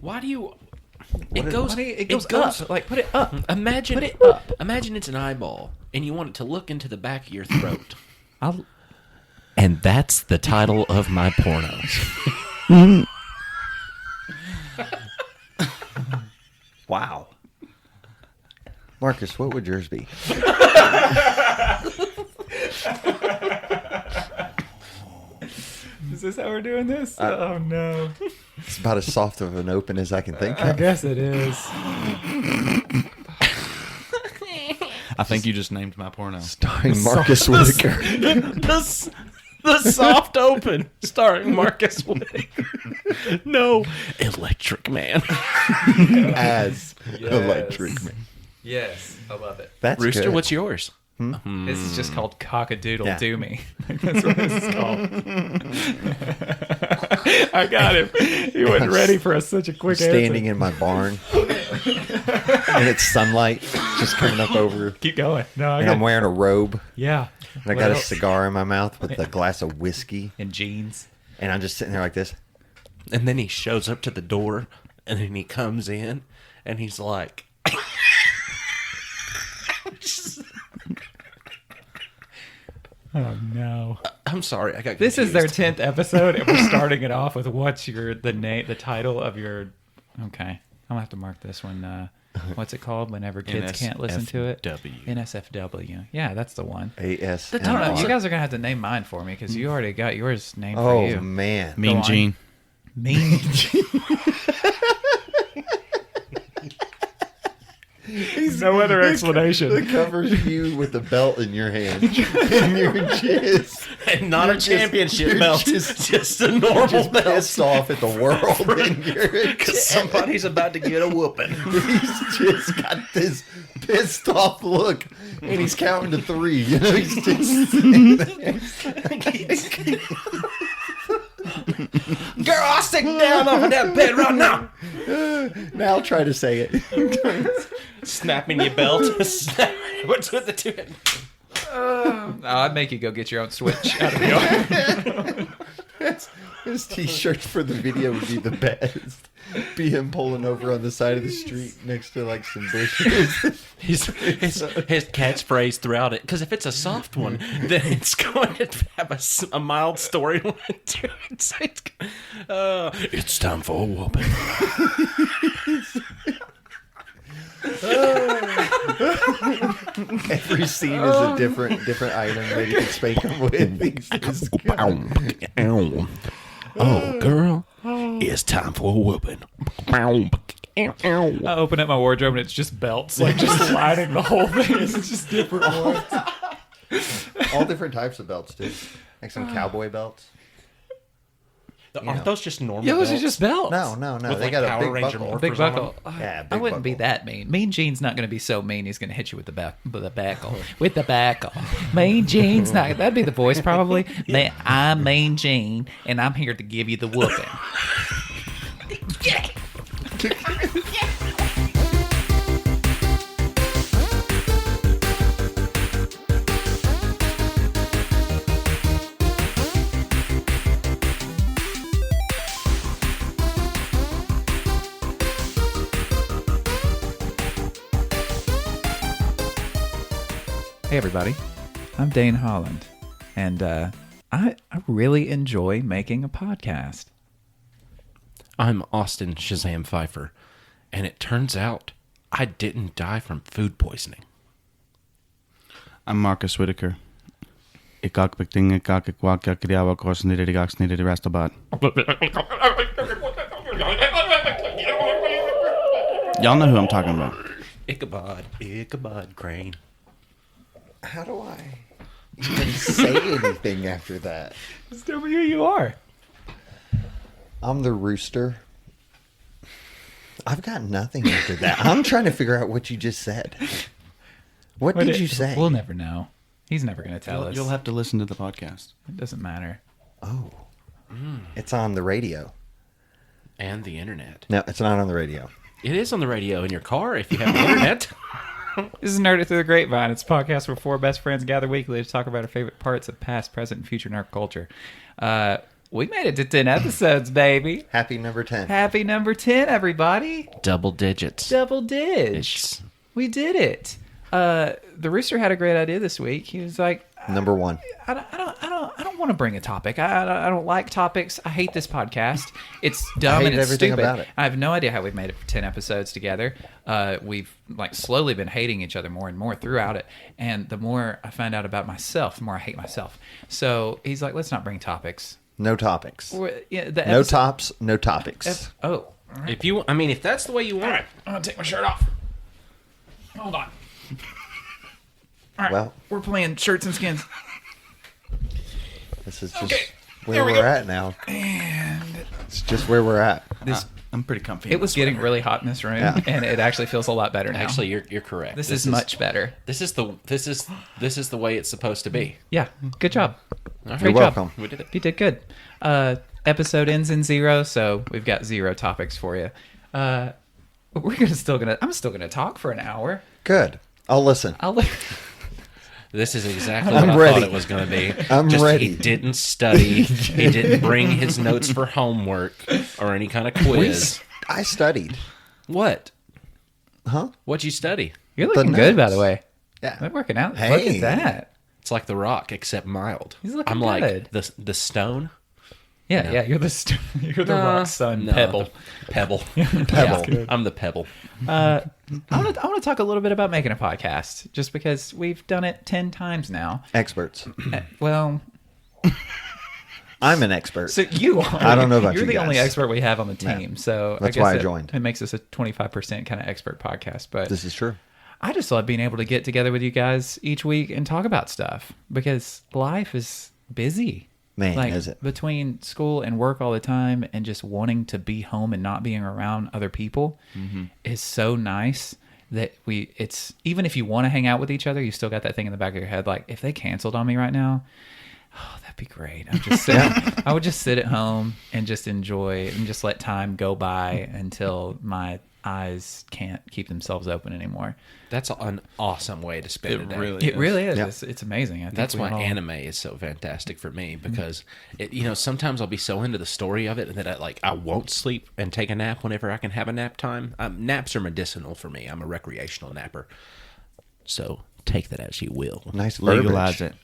Why do you... It goes up. Like, put it up. Imagine Put it up. Imagine it's an eyeball, and you want it to look into the back of your throat. And that's the title of my porno. Wow. Marcus, what would yours be? Is this how we're doing this? Oh, no. It's about as soft of an open as I can think I of. guess it is. I think you just named my porno. Starring Marcus Whitaker. The soft open, starring Marcus Whitaker. No, Electric Man. As Electric Man. Yes, I love it. That's Rooster, good. what's yours? This is just called Cock-a-Doodle Yeah. Do Me. That's what this is called. I got him. He wasn't ready for such a quick standing answer. in my barn. And it's sunlight just coming up over. Keep going. No, I And got I'm wearing a robe. Yeah. And I got a cigar in my mouth with a glass of whiskey. And jeans. And I'm just sitting there like this. And then he shows up to the door, and then he comes in, and he's like... Oh, no. I'm sorry, I got This is their confused. 10th episode, and we're starting it off with what's the title of your... Okay. I'm going to have to mark this one. What's it called whenever kids can't listen to it? NSFW. Yeah, that's the one. AS. I don't know. You guys are going to have to name mine for me because you already got yours named for Oh, you. man. Mean on. Gene. Mean Gene. No other explanation. It covers you with a belt in your hand. And you're just... And not a championship you're belt, just a normal just belt. pissed off at the world. And you're Because somebody's about to get a whooping. he's just got this pissed off look. And he's counting to 3. You know, he's just sitting there. Girl, I'll sit down off of that bed right now. Now try to say it. Snapping your belt. What's with the two? I'd make you go get your own switch out of the yard. His t-shirt for the video would be the best. Be him pulling over on the side of the street next to like some bushes. His catchphrase throughout it. Because if it's a soft one, then it's going to have a mild storyline to it. So it's time for a whooping. Every scene is a different item that he can spank him with. He's just Oh, girl, it's time for a whooping. I open up my wardrobe and it's just belts, like just lining the whole thing. It's just different ones. all different types of belts too, like some cowboy belts. Aren't those just normal Yeah, those belts? are just belts. No, With, they like, got a Power big Ranger buckle. morphers Big on buckle. Yeah, I big wouldn't be buckle. that mean. Mean Gene's not going to be so mean. He's going to hit you with the back, with the backle, with the backle. Mean Gene's not. That'd be the voice probably. I'm Mean Gene, and I'm here to give you the whooping. Hey everybody, I'm Dane Holland, and I really enjoy making a podcast. I'm Austin Shazam Pfeiffer, and it turns out I didn't die from food poisoning. I'm Marcus Whitaker. Ikakbikting ikakikwakiakriawakosnidirigaksnidirigastabat. Y'all know who I'm talking about. Ichabod Crane. How do I even say anything after that? Just tell me who you are. I'm the rooster. I've got nothing after that. I'm trying to figure out what you just said. What did you say? We'll never know. He's never going to tell us. You'll have to listen to the podcast. It doesn't matter. Oh, it's on the radio. And the internet. No, it's not on the radio. It is on the radio in your car if you have the internet. This is Nerd It Through the Grapevine. It's a podcast where four best friends gather weekly to talk about our favorite parts of past, present, and future nerd culture. We made it to 10 episodes, baby. Happy number 10. Happy number 10, everybody. Double digits. Double digits. We did it. The Rooster had a great idea this week. He was like, Number 1. I don't want to bring a topic. I don't like topics. I hate this podcast. It's dumb hate and it's everything stupid. about it. I have no idea how we've made it for 10 episodes together. We've like slowly been hating each other more and more throughout it. And the more I find out about myself, the more I hate myself. So he's like, let's not bring topics. No topics. No No tops, no topics. If that's the way you want it. I'm going to take my shirt off. Hold on. All right, Well- we're playing shirts and skins. This is just Okay, where there we we're go. at now. And It's just where we're at. I'm pretty comfy. it was getting really hot in this room, Yeah. and it actually feels a lot better now. Actually, you're correct. this is much better. This is the way it's supposed to be. Yeah, good job. You're Great welcome. We did it. You did good. Episode ends in 0, so we've got 0 topics for you. I'm still gonna talk for an hour. Good. I'll listen. This is exactly I'm what I ready. thought it was going to be. I'm ready. He didn't study. He didn't bring his notes for homework or any kind of quiz. I studied. What? Huh? What'd you study? You're looking good, by notes. the way. Yeah. They're working out. Hey. Look at that. It's like The Rock, except mild. He's looking I'm good. like the stone. Yeah, you're the rock son, No, Pebble. Pebble. Pebble. Yeah, I'm the Pebble. I want to talk a little bit about making a podcast, just because we've done it 10 times now. Experts. Well, I'm an expert. so you are. I don't know about You're you the only guys. expert we have on the team, so That's I guess why I joined. It makes us a 25% kind of expert podcast, but This is true. I just love being able to get together with you guys each week and talk about stuff because life is busy. Man, is it? Between school and work all the time and just wanting to be home and not being around other people is so nice that it's even if you want to hang out with each other, you still got that thing in the back of your head like, if they canceled on me right now, oh, that'd be great. I would just sit at home and just enjoy and just let time go by until my eyes can't keep themselves open anymore. That's an awesome way to spend a day. It really is. Yeah. It's amazing. I think That's we why all- anime is so fantastic for me because sometimes I'll be so into the story of it that I won't sleep and take a nap whenever I can have a nap time. Naps are medicinal for me. I'm a recreational napper. So take that as you will. Nice Legalize verbiage. it.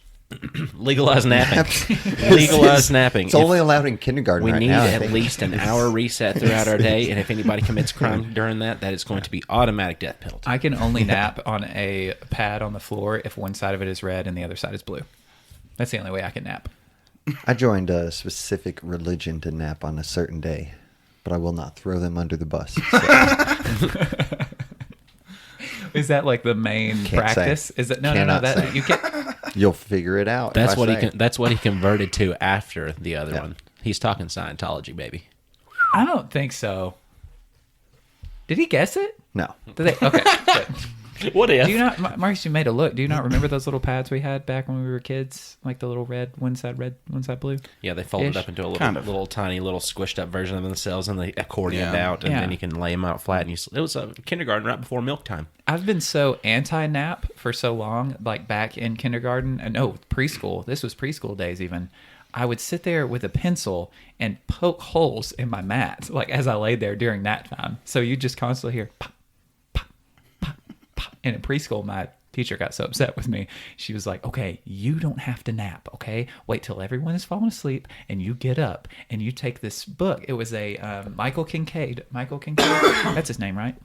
Legalize napping. Legalize napping. It's only allowed in kindergarten We right need now. I at think. least an hour reset throughout our day, and if anybody commits crime during that is going to be automatic death penalty. I can only nap on a pad on the floor if one side of it is red and the other side is blue. That's the only way I can nap. I joined a specific religion to nap on a certain day, but I will not throw them under the bus. So. Is that like the main Can't practice? say. Is it no? Cannot That say. you can't. You'll figure it out. That's if I what say. That's what he converted to after the other Yeah. one. He's talking Scientology, baby. I don't think so. Did he guess it? No. Did they? Okay. Good. What if? Do you not, Marcus? You made a look. Do you not remember those little pads we had back when we were kids? Like the little red, one side blue. Yeah, they folded Ish. up into a little, Kind of. little tiny, little squished up version of themselves, and they accordioned out, and Yeah. then you can lay them out flat. And it was a kindergarten right before milk time. I've been so anti-nap for so long, like back in kindergarten and preschool. This was preschool days even. I would sit there with a pencil and poke holes in my mat, like as I laid there during nap time. So you just constantly hear pop, pop, pop, pop. And in preschool, my teacher got so upset with me. She was like, okay, you don't have to nap, okay? Wait till everyone has fallen asleep and you get up and you take this book. It was a Michael Kincaid. That's his name, right?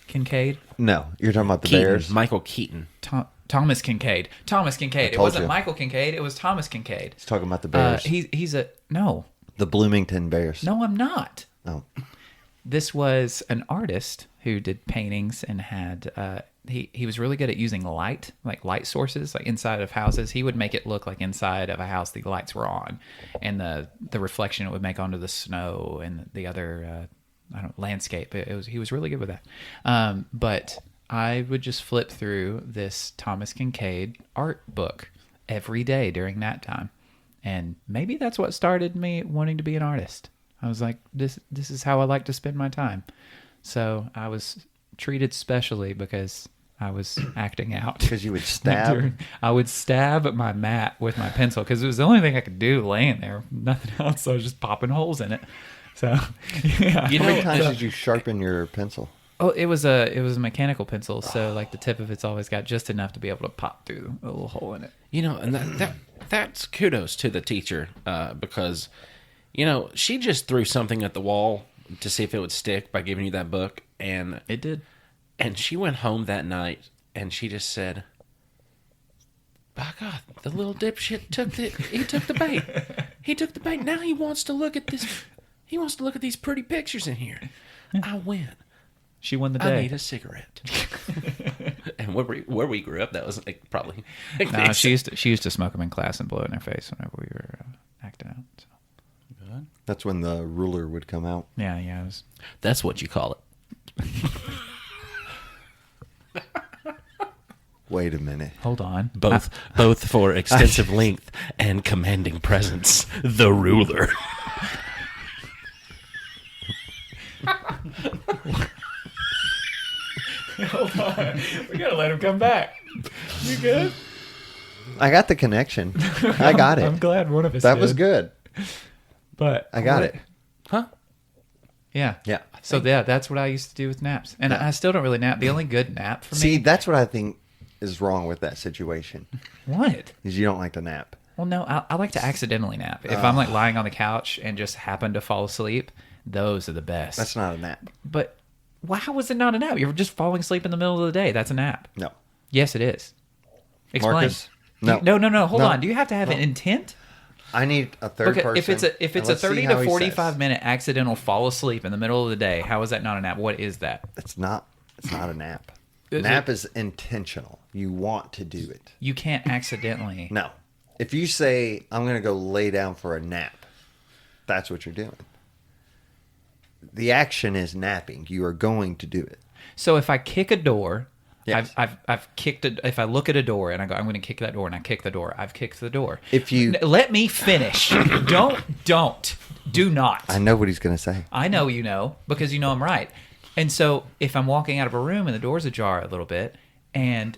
Kincaid? No. You're talking about the Keaton, Bears? Michael Keaton. Thomas Kincaid. Thomas Kincaid. It told wasn't you. Michael Kincaid. It was Thomas Kincaid. He's talking about the Bears. He's a no. The Bloomington Bears. No, I'm not. Oh. This was an artist who did paintings and had he was really good at using light, like light sources, like inside of houses. He would make it look like inside of a house the lights were on, and the reflection it would make onto the snow and the other landscape. He was really good with that. But I would just flip through this Thomas Kincaid art book every day during that time. And maybe that's what started me wanting to be an artist. I was like, this is how I like to spend my time. So I was treated specially because I was acting out. Because you would stab? I would stab my mat with my pencil because it was the only thing I could do laying there. Nothing else. So I was just popping holes in it. So, yeah. You How many know, times did you sharpen your pencil? Oh, it was a mechanical pencil, so like the tip of it's always got just enough to be able to pop through a little hole in it. You know, and that's kudos to the teacher because, you know, she just threw something at the wall to see if it would stick by giving you that book, and It did. And she went home that night and she just said, "By God, the little dipshit took the bait. He took the bait. Now he wants to look at this. He wants to look at these pretty pictures in here. I win. She won the I day. need a cigarette." And where we grew up, that was like, probably. No, she used to smoke them in class and blow it in her face whenever we were acting out. So. That's when the ruler would come out. Yeah. It was, That's what you call it. Wait a minute. hold on. Both for extensive length and commanding presence. The ruler. Hold on. We gotta let him come back. You good? I got the connection. I got it. I'm glad one of us That did. was good. But I got it. Huh? Yeah. Yeah. So yeah, that's what I used to do with naps, and I still don't really nap. The only good nap for See, me. that's what I think is wrong with that situation. What? Is you don't like to nap. Well, no, I like to accidentally nap. If I'm like lying on the couch and just happen to fall asleep, those are the best. That's not a nap. But how is it not a nap? You're just falling asleep in the middle of the day. That's a nap. No. Yes, it is. Explain. Marcus? No. No. Hold No. on. Do you have to have an intent? I need a third person. If it's a and let's see 30 how to he 45 says. minute accidental fall asleep in the middle of the day, how is that not a nap? What is that? It's not a nap. Is Nap is intentional. You want to do it. You can't accidentally. No. If you say, I'm going to go lay down for a nap, that's what you're doing. The action is napping. You are going to do it. So if I kick a door, Yes. I've kicked it. If I look at a door and I go, I'm going to kick that door, and I kick the door, I've kicked the door. If you- let me finish. Do not. I know what he's going to say. I know you know because you know I'm right. And so if I'm walking out of a room and the door's ajar a little bit, and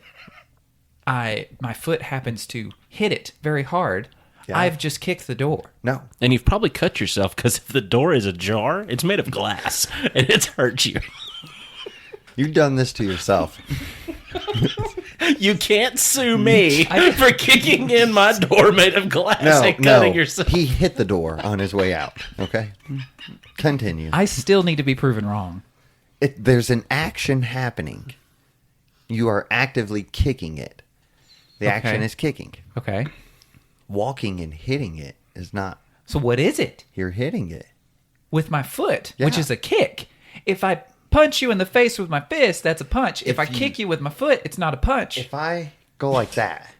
my foot happens to hit it very hard, Yeah. I've just kicked the door. No. And you've probably cut yourself because if the door is ajar, it's made of glass and it's hurt you. You've done this to yourself. You can't sue me for kicking in my door made of glass and cutting yourself. He hit the door on his way out. Okay? Continue. I still need to be proven wrong. There's an action happening. You are actively kicking it. The action is kicking. Okay. Walking and hitting it is not. So what is it? You're hitting it. With my foot, Yeah. which is a kick. If I punch you in the face with my fist, that's a punch. If I you- kick you with my foot, it's not a punch. If I go like that,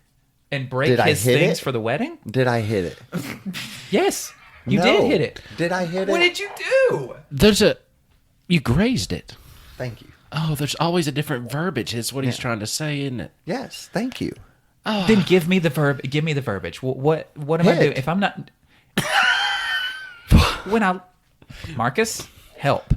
And break Did I his hit things it? for the wedding? did I hit it? Yes. You No. did hit it. Did I hit What it? did you do? You grazed it. Thank you. Oh, there's always a different verbiage. It's what he's trying to say, isn't it? Yes, thank you. Then give me the verb. Give me the verbiage. What am I Hit. doing? If I'm not, Marcus, help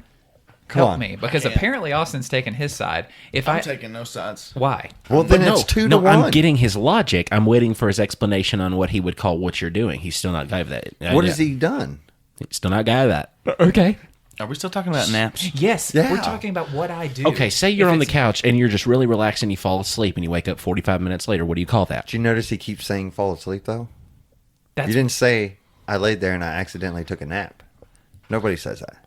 Come on. me because apparently Austin's taking his side. If I'm taking no sides. why? Well, then no, it's 2 no, to 1. I'm getting his logic. I'm waiting for his explanation on what he would call what you're doing. He's still not got that. What has he done? He's still not got that. Okay. Are we still talking about naps? Yes, Yeah. we're talking about what I do. Okay, say you're If on the it's- couch and you're just really relaxed and you fall asleep and you wake up 45 minutes later. What do you call that? Did you notice he keeps saying fall asleep, though? That's You didn't say, I laid there and I accidentally took a nap. Nobody says that.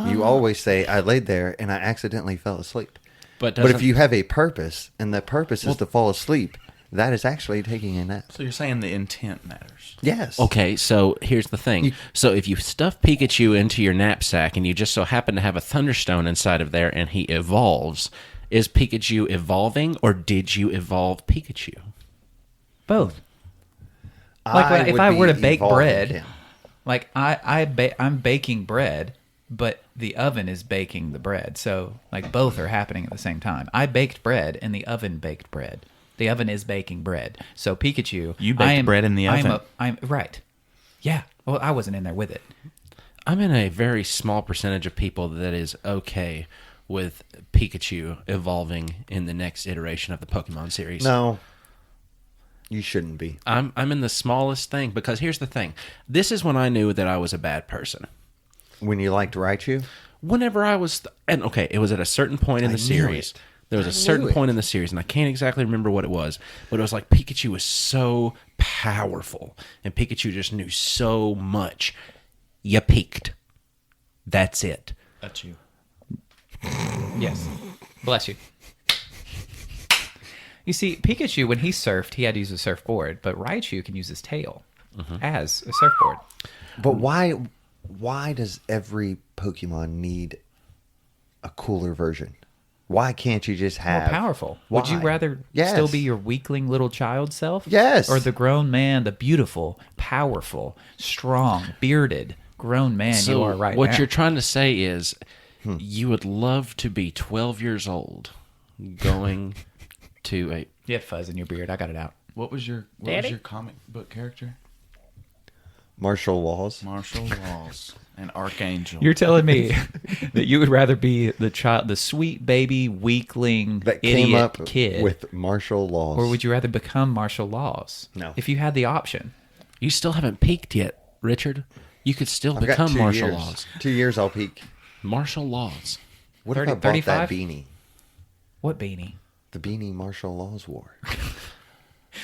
You always say, I laid there and I accidentally fell asleep. But But if you have a purpose, and the purpose is to fall asleep, that is actually taking a nap. So you're saying the intent matters. Yes. Okay, so here's the thing. So if you stuff Pikachu into your knapsack and you just so happen to have a Thunderstone inside of there and he evolves, is Pikachu evolving or did you evolve Pikachu? both. Like if would I be were to bake evolving bread, him. like I'm baking bread, but the oven is baking the bread. So like both are happening at the same time. I baked bread and the oven baked bread. The oven is baking bread. So Pikachu, You baked bread in the oven. I'm right. Yeah. Well, I wasn't in there with it. I'm in a very small percentage of people that is okay with Pikachu evolving in the next iteration of the Pokemon series. No, you shouldn't be. I'm in the smallest thing, because here's the thing. This is when I knew that I was a bad person. When you liked Raichu? Whenever I was... And okay, it was at a certain point in the series. There was a certain point in the series, and I can't exactly remember what it was, but it was like Pikachu was so powerful, and Pikachu just knew so much. You peaked. That's it. That's you. Yes. Bless you. You see, Pikachu, when he surfed, he had to use a surfboard, but Raichu can use his tail as a surfboard. But why does every Pokemon need a cooler version? Why can't you just have... More powerful. Would you Why? rather Yes. still be your weakling little child self? Yes. Or the grown man, the beautiful, powerful, strong, bearded, grown man you are right now? What you're trying to say is you would love to be 12 years old going to a... You had fuzz in your beard. I got it out. What was your comic book character? Martial laws? Martial Laws. An archangel. You're telling me that you would rather be the child, the sweet baby, weakling, That idiot came up kid, with martial laws. or would you rather become martial laws? No. If you had the option. You still haven't peaked yet, Richard. You could still I've got become 2 martial years. laws. 2 years I'll peak. Martial laws. What 30, if I bought 35? that beanie? What beanie? The beanie martial laws wore.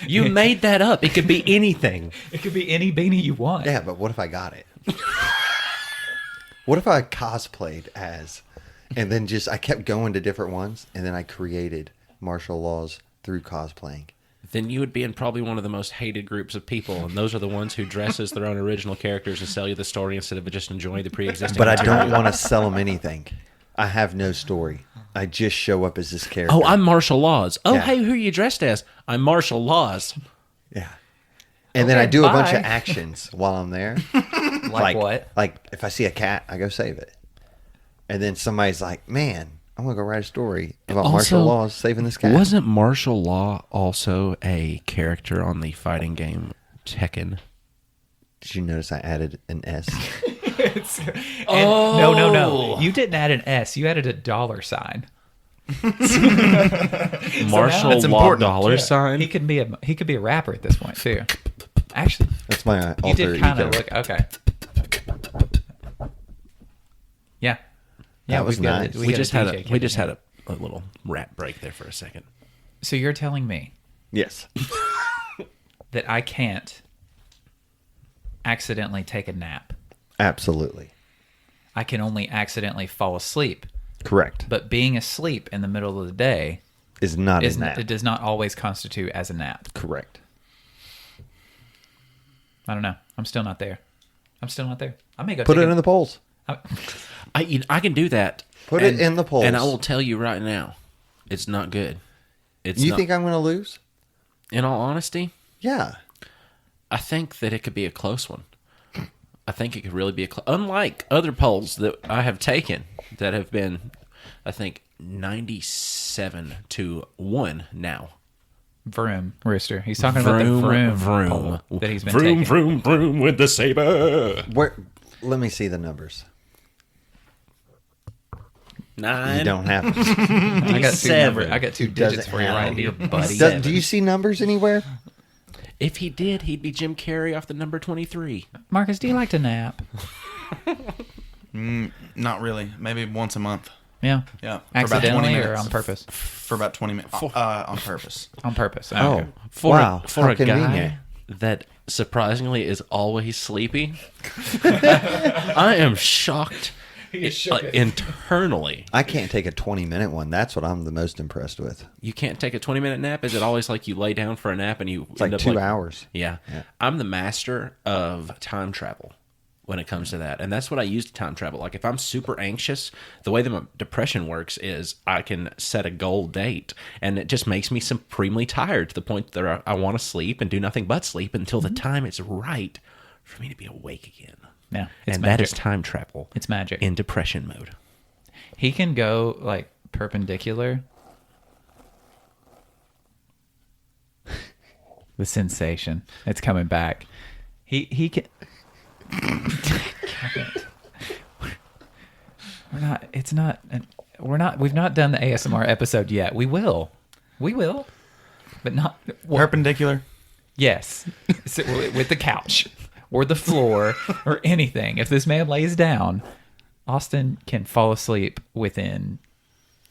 You made that up. It could be anything. It could be any beanie you want. Yeah, but what if I got it? What if I cosplayed as, and then just I kept going to different ones, and then I created martial laws through cosplaying? Then you would be in probably one of the most hated groups of people, and those are the ones who dress as their own original characters and sell you the story instead of just enjoying the pre-existing But I material. don't want to sell them anything. I have no story. I just show up as this character. Oh, I'm Martial Laws. Oh, Yeah. hey, who are you dressed as? I'm Martial Laws. Yeah. And then Okay, I do a bunch bye. of actions while I'm there. Like what? Like if I see a cat, I go save it. And then somebody's like, "Man, I'm gonna go write a story about martial Also, laws saving this cat." Wasn't Martial Law also a character on the fighting game Tekken? Did you notice I added an S? No. You didn't add an S. You added a $sign. Martial That's Law important. dollar sign? He could be a rapper at this point too. Actually, That's my you alter did kind ego. of look okay. Yeah. Yeah, That was we've got nice. We got just DJ had kid we in just here. had a little rap break there for a second. So you're telling me Yes. that I can't accidentally take a nap. Absolutely. I can only accidentally fall asleep. Correct. But being asleep in the middle of the day Is not is a nap. it does not always constitute as a nap. Correct. I don't know. I'm still not there. I may go Put take it in the polls. I can do that. Put it in the polls. And I will tell you right now, it's not good. It's You not, think I'm going to lose? in all honesty, Yeah. I think that it could be a close one. I think it could really be unlike other polls that I have taken that have been, I think, 97-1 now. Vroom, Rooster. He's talking about the vroom poll that he's been taking. vroom, vroom with the saber. Where? Let me see the numbers. 9. You don't have. I got two Seven. numbers. I got two Doesn't digits for you have right them. here, buddy. Do you see numbers anywhere? If he did, he'd be Jim Carrey off the number 23. Marcus, do you like to nap? Not really. Maybe once a month. Yeah. Yeah. Accidentally or minutes. on purpose? For about 20 minutes. On purpose. On purpose. Oh, Okay. wow. For How a guy convenient. that surprisingly is always sleepy, I am shocked internally. I can't take a 20-minute one. That's what I'm the most impressed with. You can't take a 20-minute nap? Is it always like you lay down for a nap and you It's like end up 2 hours. Yeah. I'm the master of time travel when it comes to that. And that's what I use to time travel. Like if I'm super anxious, the way that my depression works is I can set a goal date and it just makes me supremely tired to the point that I want to sleep and do nothing but sleep until the time is right for me to be awake again. Yeah. It's And magic. that is time travel. It's magic. In depression mode. He can go like perpendicular. The sensation. It's coming back. He can. We're not. It's not. We've not done the ASMR episode yet. We will, but not Perpendicular. Yes, so, with the couch or the floor or anything. If this man lays down, Austin can fall asleep within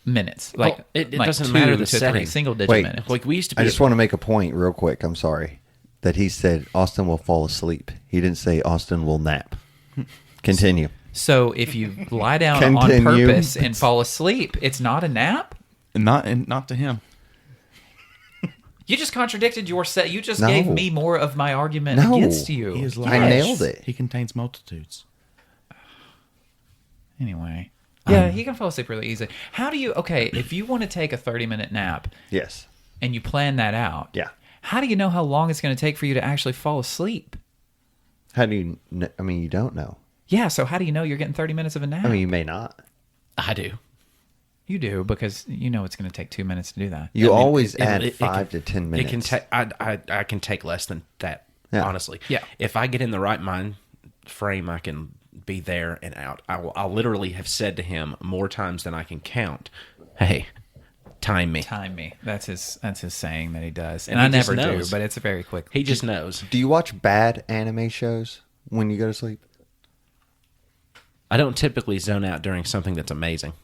minutes. Like it like doesn't 2 matter the to 3 setting. single-digit Wait. minutes. Like we used to be. I just want to make a point real quick. I'm sorry that he said Austin will fall asleep. He didn't say Austin will nap. Continue. So if you lie down on Continue. purpose and fall asleep, it's not a nap? Not to him. You just contradicted yourself. You just No. gave me more of my argument No. against you. He is I large. nailed it. He contains multitudes. Anyway. Yeah, he can fall asleep really easily. How do you, okay, if you want to take a 30-minute nap Yes. and you plan that out, Yeah. how do you know how long it's going to take for you to actually fall asleep? How do you? I mean, you don't know. Yeah, so how do you know you're getting 30 minutes of a nap? I mean, you may not. I do. You do, because you know it's going to take 2 minutes to do that. You I mean, always it- add it 5 can- to 10 minutes. It can take. I can take less than that. Yeah. Honestly. Yeah. If I get in the right mind frame, I can be there and out. I'll literally have said to him more times than I can count. Hey, time me. Time me. That's his saying that he does. And And I he just never do, knows. but it's a very quick. He just knows. Do you watch bad anime shows when you go to sleep? I don't typically zone out during something that's amazing.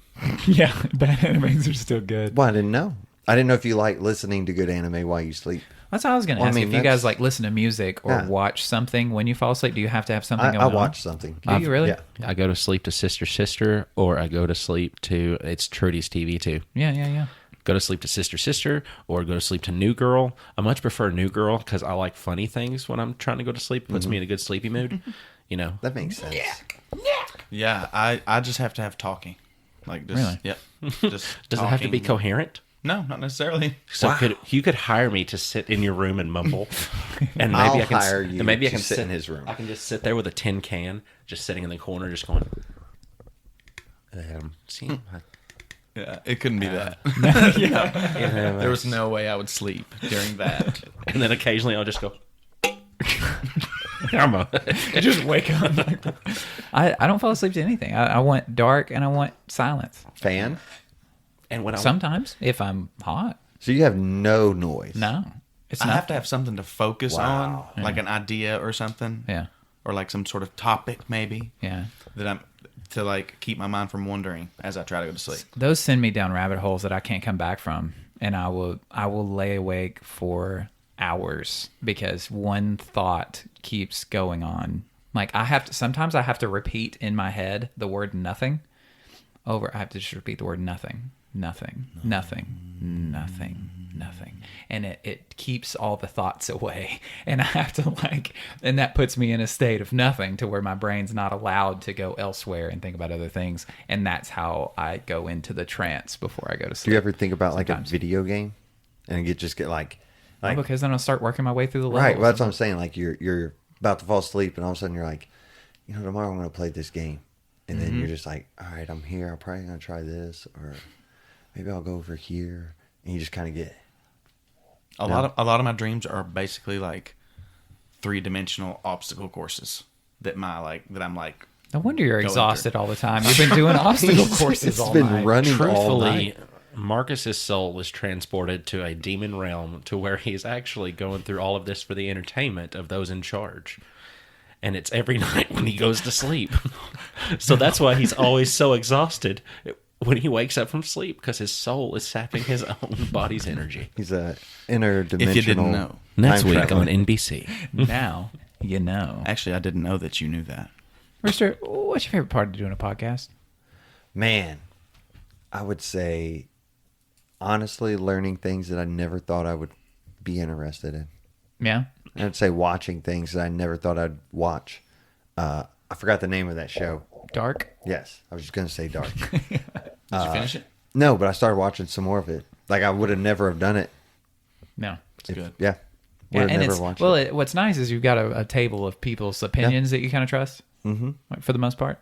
Yeah, bad animes are still good. Well, I didn't know. I didn't know if you like listening to good anime while you sleep. That's what I was going to Well, I ask. mean, If you that's- guys like listen to music or Yeah. watch something when you fall asleep, do you have to have something I going on? watch something. Do you really? Yeah. I go to sleep to Sister Sister, or I go to sleep to it's Trudy's TV too. Yeah. Go to sleep to Sister Sister, or go to sleep to New Girl. I much prefer New Girl because I like funny things when I'm trying to go to sleep. It puts me in a good sleepy mood. You know, That makes sense. Yeah, I just have to have talking. Like just Really? Yep. Just does it have to be talking. coherent? No, not necessarily. So you could hire me to sit in your room and mumble, and maybe I'll I can hire you and maybe I to can sit in his room. I can just sit there with a tin can, just sitting in the corner, just going. See, Yeah, it couldn't be that. yeah, There was no way I would sleep during that. and then occasionally I'll just go. I'm a, Just wake up. I don't fall asleep to anything. I want dark and I want silence. Fan? and when I Sometimes, if I'm hot. So you have no noise. No. It's I not. have to have something to focus Wow. on, like an idea or something. Yeah. Or like some sort of topic maybe Yeah. that I'm to like keep my mind from wandering as I try to go to sleep. Those send me down rabbit holes that I can't come back from. And I will lay awake for hours because one thought keeps going on. Like sometimes I have to repeat in my head the word nothing over. I have to just repeat the word nothing, nothing, nothing, nothing, nothing. And it keeps all the thoughts away. And I have to and that puts me in a state of nothing to where my brain's not allowed to go elsewhere and think about other things. And that's how I go into the trance before I go to Do sleep. you ever think about like Sometimes. a video game and get like Because then I'll start working my way through the levels. right? Well, that's what I'm saying. Like you're about to fall asleep and all of a sudden you're like, tomorrow I'm going to play this game, and then you're just like, all right, I'm here. I'm probably going to try this, or maybe I'll go over here, and you just kind of get. A lot of my dreams are basically like 3-dimensional obstacle courses that I'm like. No wonder you're Going exhausted all the time. You've been doing obstacle courses It's all been night. running all truthfully, night. Marcus's soul is transported to a demon realm to where he's actually going through all of this for the entertainment of those in charge. And it's every night when he goes to sleep. So that's why he's always so exhausted when he wakes up from sleep, because his soul is sapping his own body's energy. He's a interdimensional. If you didn't know. Next time week traveler. on NBC. Now you know. Actually, I didn't know that you knew that. Rooster, what's your favorite part of doing a podcast? Man, I would say, honestly, learning things that I never thought I would be interested in. Yeah. I'd say watching things that I never thought I'd watch. I forgot the name of that show. Dark? Yes, I was just going to say dark. Did you finish it? No, but I started watching some more of it. Like I would have never have done it. No. It's good. Yeah, Yeah, would have and never it's watched well. it. What's nice is you've got a table of people's opinions that you kind of trust, for the most part,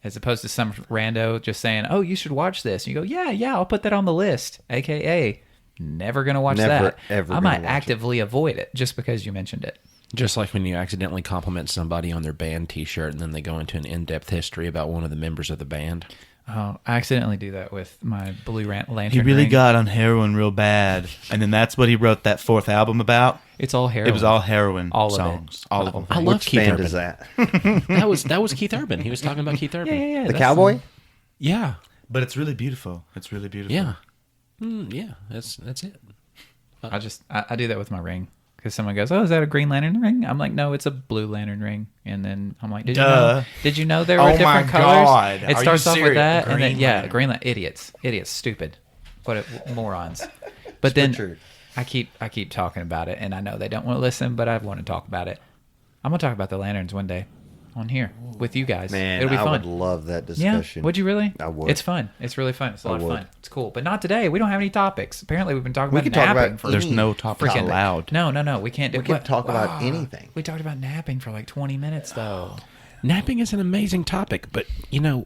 as opposed to some rando just saying, "Oh, you should watch this." And you go, "Yeah, I'll put that on the list." AKA, never gonna watch Never, that. ever I gonna might watch it. actively avoid it just because you mentioned it. Just like when you accidentally compliment somebody on their band T-shirt and then they go into an in-depth history about one of the members of the band. Oh, I accidentally do that with my blue lantern. He really ring. got on heroin real bad, and then that's what he wrote that fourth album about. It's all heroin. It was all heroin All of it. songs. All of them. I love Which Keith band Urban. is that? That was Keith Urban. He was talking about Keith Urban. Yeah. The that's Cowboy? Yeah. But it's really beautiful. It's really beautiful. Yeah. Yeah. That's it. I do that with my ring. Because someone goes, "Oh, is that a Green Lantern ring?" I'm like, "No, it's a Blue Lantern ring." And then I'm like, Did you know there were Oh different my colors?" God. It Are starts you off with serious? that, and then Green yeah, Lantern. Green Lantern. Idiots, stupid, morons. But then Richard. I keep talking about it, and I know they don't want to listen, but I want to talk about it. I'm gonna talk about the lanterns one day on here with you guys. Man, It'll be I fun. would love that Yeah, discussion. would you really? I would. It's fun. It's really fun. It's a lot of would. fun. It's cool. But not today. We don't have any topics. Apparently, we've been talking We about could talk napping about for There's no topic freaking allowed. No. We can't do. We can talk about anything. We talked about napping for like 20 minutes though. Napping is an amazing topic, but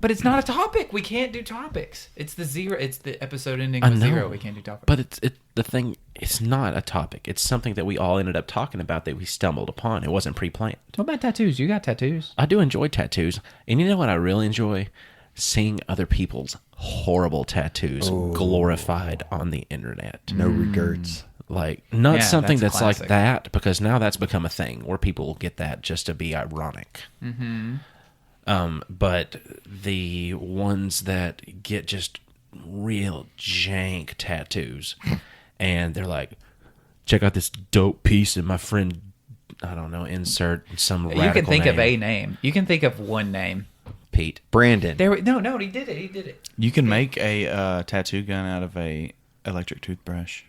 But it's not a topic. We can't do topics. It's the zero. It's the episode ending I with know. zero. We can't do topics. But the thing. It's not a topic. It's something that we all ended up talking about that we stumbled upon. It wasn't pre-planned. What about tattoos? You got tattoos? I do enjoy tattoos, and you know what I really enjoy? Seeing other people's horrible tattoos glorified on the internet. No regrets. Like not Yeah, something that's that's a like classic. that, because now that's become a thing where people get that just to be ironic. But the ones that get just real jank tattoos, and they're like, check out this dope piece of my friend, I don't know, insert some radical You can think of name. a name. You can think of one name. Pete. Brandon. No, he did it. He did it. You can make a tattoo gun out of a electric toothbrush.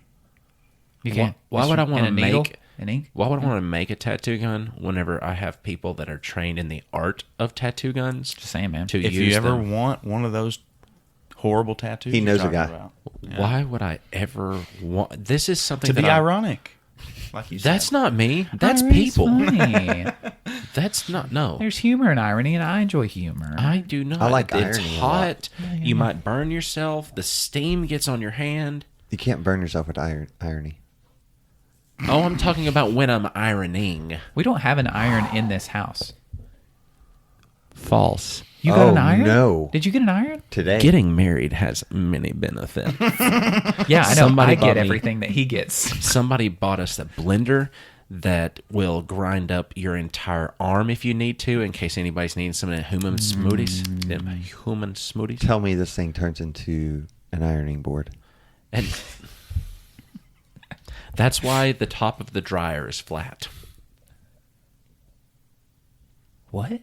You can. Why would I want to And a needle? make An ink? Why would I want to make a tattoo gun whenever I have people that are trained in the art of tattoo guns? Just saying, man. To If use you ever them? want one of those horrible tattoos, He you're knows a talking guy. about. Yeah. Why would I ever want? This is something To that be I'm- ironic, like you said. That's not me. That's Irony's people. funny. That's not no. There's humor in irony, and I enjoy humor. I do not. I like It's irony a lot. hot. You might burn yourself. The steam gets on your hand. You can't burn yourself with irony. Oh, I'm talking about when I'm ironing. We don't have an iron in this house. False. You got Oh, an iron? no. Did you get an iron? Today. Getting married has many benefits. Yeah, I know. Somebody I bought get me- everything that he gets. Somebody bought us a blender that will grind up your entire arm if you need to, in case anybody's needing some human smoothies. Them human smoothies. Tell me this thing turns into an ironing board. And that's why the top of the dryer is flat. What?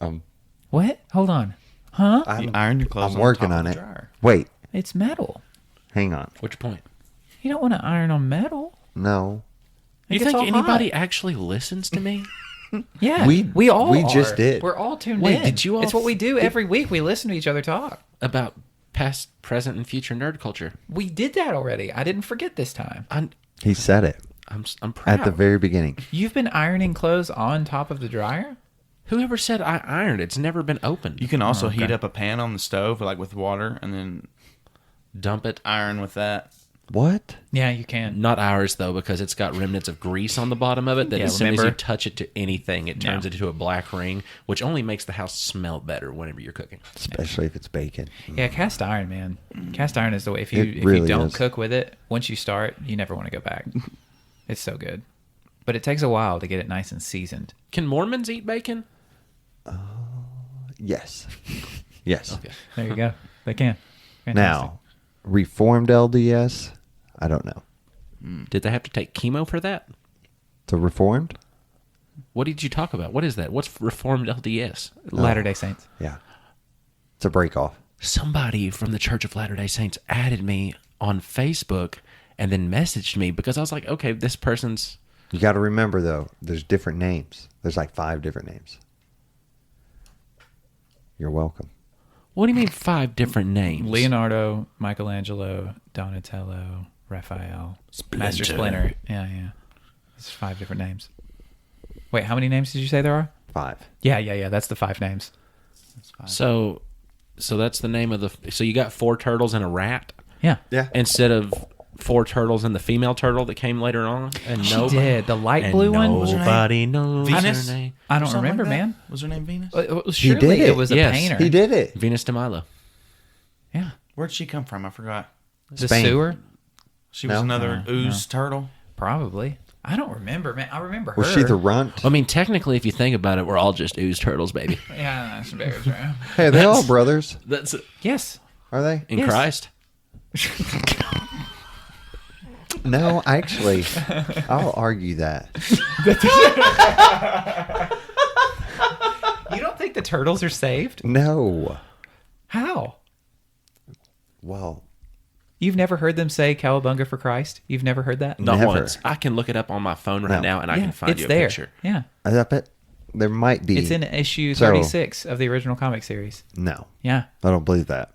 I'm What? Hold on. Huh? You iron your clothes. I'm working top on of it. the dryer. Wait, It's metal. hang on. Which point? You don't want to iron on metal. No. You It gets think all anybody hot. actually listens to me? Yeah, We- all we just are. did. We're all tuned Wait, in. did you all It's what we do every week. We listen to each other talk. About past, present, and future nerd culture. We did that already. I didn't forget this time. He said it I'm proud. at the very beginning. You've been ironing clothes on top of the dryer? Whoever said I ironed? It's never been opened. You can also heat up a pan on the stove, like with water, and then dump it. iron with that. What? Yeah, you can. Not ours though, because it's got remnants of grease on the bottom of it. That Yeah, as soon as you remember? touch it to anything, it turns Yeah. it into a black ring, which only makes the house smell better whenever you're cooking. Especially if it's bacon. Yeah, cast iron, man. Cast iron is the way. If you It if really you don't is. cook with it, once you start, you never want to go back. It's so good, but it takes a while to get it nice and seasoned. Can Mormons eat bacon? Yes. Yes. Okay. There you go. They can. Fantastic. Now, Reformed LDS, I don't know. Did they have to take chemo for that? So Reformed? What did you talk about? What is that? What's Reformed LDS? Latter-day Saints. Yeah. It's a break off. Somebody from the Church of Latter-day Saints added me on Facebook and then messaged me because I was like, okay, this person's... You got to remember, though, there's different names. There's like 5 different names. You're welcome. What do you mean 5 different names? Leonardo, Michelangelo, Donatello, Raphael, Master Splinter. Yeah. It's 5 different names. Wait, how many names did you say there are? 5. Yeah. That's the 5 names. So that's the name of the... So you got 4 turtles and a rat Yeah. Yeah. instead of 4 turtles and the female turtle that came later on. And She did. The light blue one? Was her name Nobody knows Venus? her name. I don't Something remember, like that? man. Was her name Venus? Surely did it. it was a Yes, painter. He did it. Venus de Milo. Yeah. Where'd she come from? I forgot. The Spain. sewer? She was No. another ooze turtle. Probably. I don't remember, man. I remember her. Was she the runt? I mean, technically, if you think about it, we're all just ooze turtles, baby. Yeah, that's very true. Hey, are they all brothers? That's Yes. Are they? in Yes. Christ. No, actually, I'll argue that. You don't think the turtles are saved? No. How? Well, You've never heard them say "Cowabunga for Christ"? You've never heard that? Not Never. once. I can look it up on my phone right No. now, and I Yeah, can find it's you a there. picture. Yeah. I bet there might be. It's in issue So- 36 of the original comic series. No, Yeah. I don't believe that.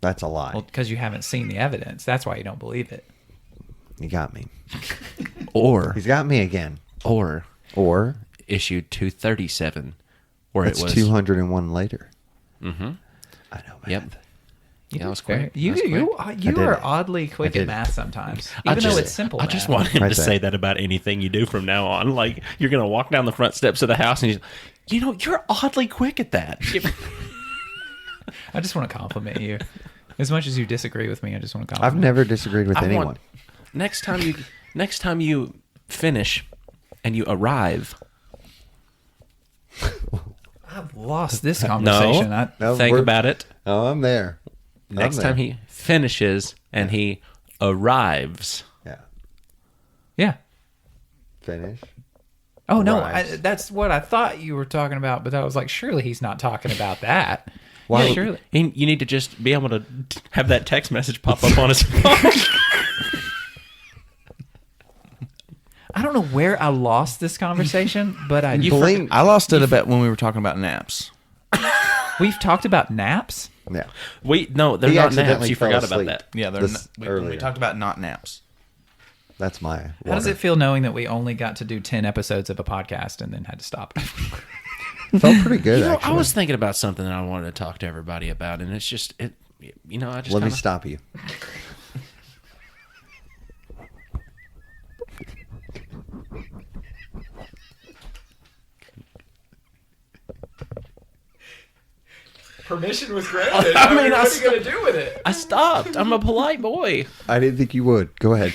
That's a lie. Well, because you haven't seen the evidence. That's why you don't believe it. You got me. Or He's got me again. or Or issue 237, where it's it was 201 later. Mm-hmm. I know, man. Yep. Yeah, that was quick. You That was quick. you did are it. oddly quick did at it. math sometimes, I even though just- it's simple. I just math. want him Right to there. say that about anything you do from now on. Like, you're going to walk down the front steps of the house and you're oddly quick at that. I just want to compliment you. As much as you disagree with me, I just want to I've compliment. never disagreed with I anyone. want- next time you finish and you arrive, I've lost this conversation. no, No, think we're- about it. Oh, I'm there. Next I'm time there. he finishes and he arrives. Yeah. Yeah. Finish. Oh no, Arrives. that's what I thought you were talking about. But I was like, surely he's not talking about that. Why- Yeah, surely. You need to just be able to have that text message pop up on his phone. I don't know where I lost this conversation, but I Blink. I lost it a bit when we were talking about naps. we've talked about naps. Yeah. No, they're He not accidentally naps. You fell forgot about asleep. that. Yeah, they're This when earlier. we talked about not naps. That's my. How does water. it feel knowing that we only got to do 10 episodes of a podcast and then had to stop? Felt pretty good, You know, actually. I was thinking about something that I wanted to talk to everybody about, and it's just I just Let me kinda- stop you. Permission was granted. I mean, what are you going to do with it? I stopped. I'm a polite boy. I didn't think you would. Go ahead.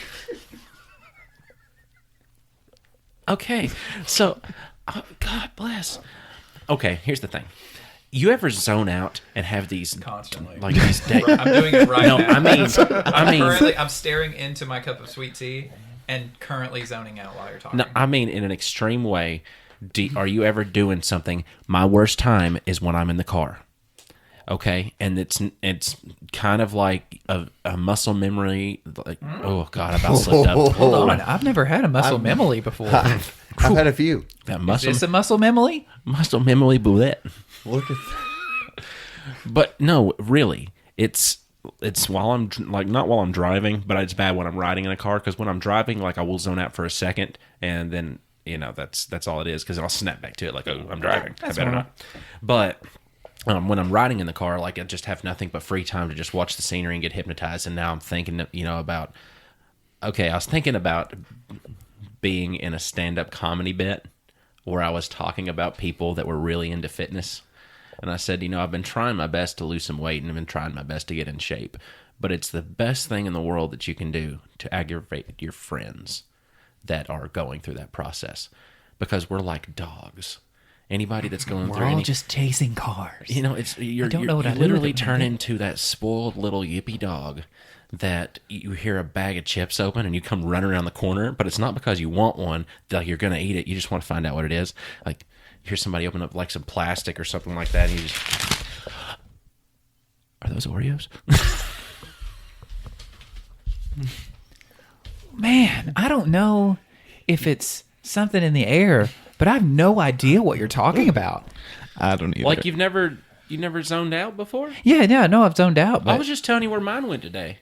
Okay, so God bless. Okay, here's the thing. You ever zone out and have these Constantly. like these days? I'm doing it right No, now. I mean, Currently, I'm staring into my cup of sweet tea and currently zoning out while you're talking. no, I mean in an extreme way. Are you ever doing something? My worst time is when I'm in the car. Okay, and it's kind of like a muscle memory. Like, oh God, I about slipped up. Hold on, I've never had a muscle memory before. I've had a few. That Is muscle this a muscle memory? memory bullet. Look at But no, really, it's while I'm like not while I'm driving, but it's bad when I'm riding in a car because when I'm driving, like I will zone out for a second and then that's all it is because I'll snap back to it like, oh, I'm driving. I better normal. not. But when I'm riding in the car, like I just have nothing but free time to just watch the scenery and get hypnotized. And now I'm thinking, about. Okay, I was thinking about being in a stand-up comedy bit where I was talking about people that were really into fitness. And I said, I've been trying my best to lose some weight and I've been trying my best to get in shape. But it's the best thing in the world that you can do to aggravate your friends that are going through that process. Because we're like dogs. Anybody that's going We're through all any... just chasing cars. it's you don't know what I do literally with it, turn man. into that spoiled little yippy dog that you hear a bag of chips open and you come running around the corner, but it's not because you want one that you're going to eat it. You just want to find out what it is. Like you hear somebody open up like some plastic or something like that, and you just, are those Oreos? Man, I don't know if it's something in the air, but I have no idea what you're talking about. I don't either. Like you never zoned out before? Yeah, no, I've zoned out. But I was just telling you where mine went today.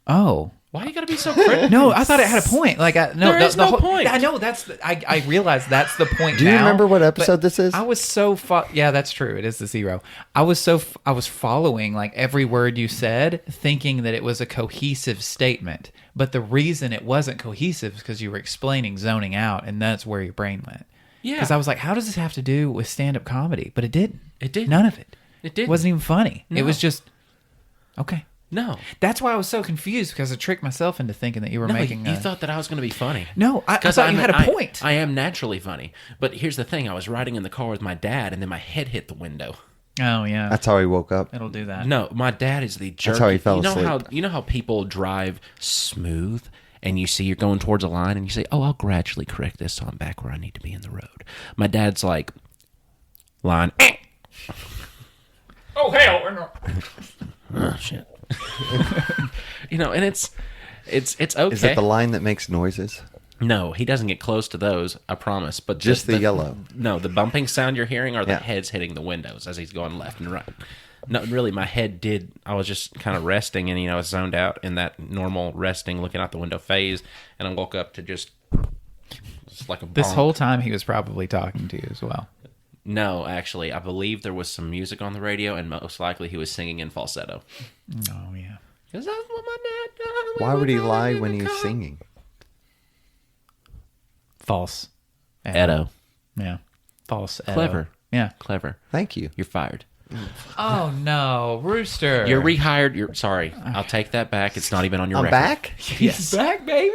Oh. Why you gotta be so critical? No, I thought it had a point. Like, There is no point. I know I realize that's the point. Do you now, remember what but episode this is? I was so yeah, that's true. It is the 0. I was following like every word you said, thinking that it was a cohesive statement. But the reason it wasn't cohesive is because you were explaining zoning out, and that's where your brain went. Yeah. Because I was like, how does this have to do with stand-up comedy? But it didn't. It didn't. None of it. It didn't. It wasn't even funny. No. It was just okay. No. That's why I was so confused, because I tricked myself into thinking that you were making. You thought that I was going to be funny. No, I thought you had a point. I am naturally funny, but here's the thing: I was riding in the car with my dad, and then my head hit the window. Oh yeah, That's how he woke up. it'll do that. No, my dad is the jerk. That's how he fell asleep. You know how people drive smooth, and you see you're going towards a line, and you say, "Oh, I'll gradually correct this, so I'm back where I need to be in the road." My dad's like, line. Oh hell! Oh shit. And it's okay. Is it the line that makes noises? No, he doesn't get close to those, I promise. But Just the yellow. No, the bumping sound you're hearing are the Yeah. heads hitting the windows as he's going left and right. No, really, my head did. I was just kind of resting, and I was zoned out in that normal resting, looking out the window phase, and I woke up to just like a This bonk. whole time he was probably talking to you as well. No, actually, I believe there was some music on the radio, and most likely he was singing in falsetto. Oh yeah. 'Cause that's what my dad does Why would he we're lie driving when in the he's car. singing? False. Edo. Yeah. False. Edo. Clever. Yeah. Clever. Thank you. You're fired. Oh no, Rooster. You're rehired. You're sorry. I'll take that back. It's not even on your I'm record. back? He's back, baby.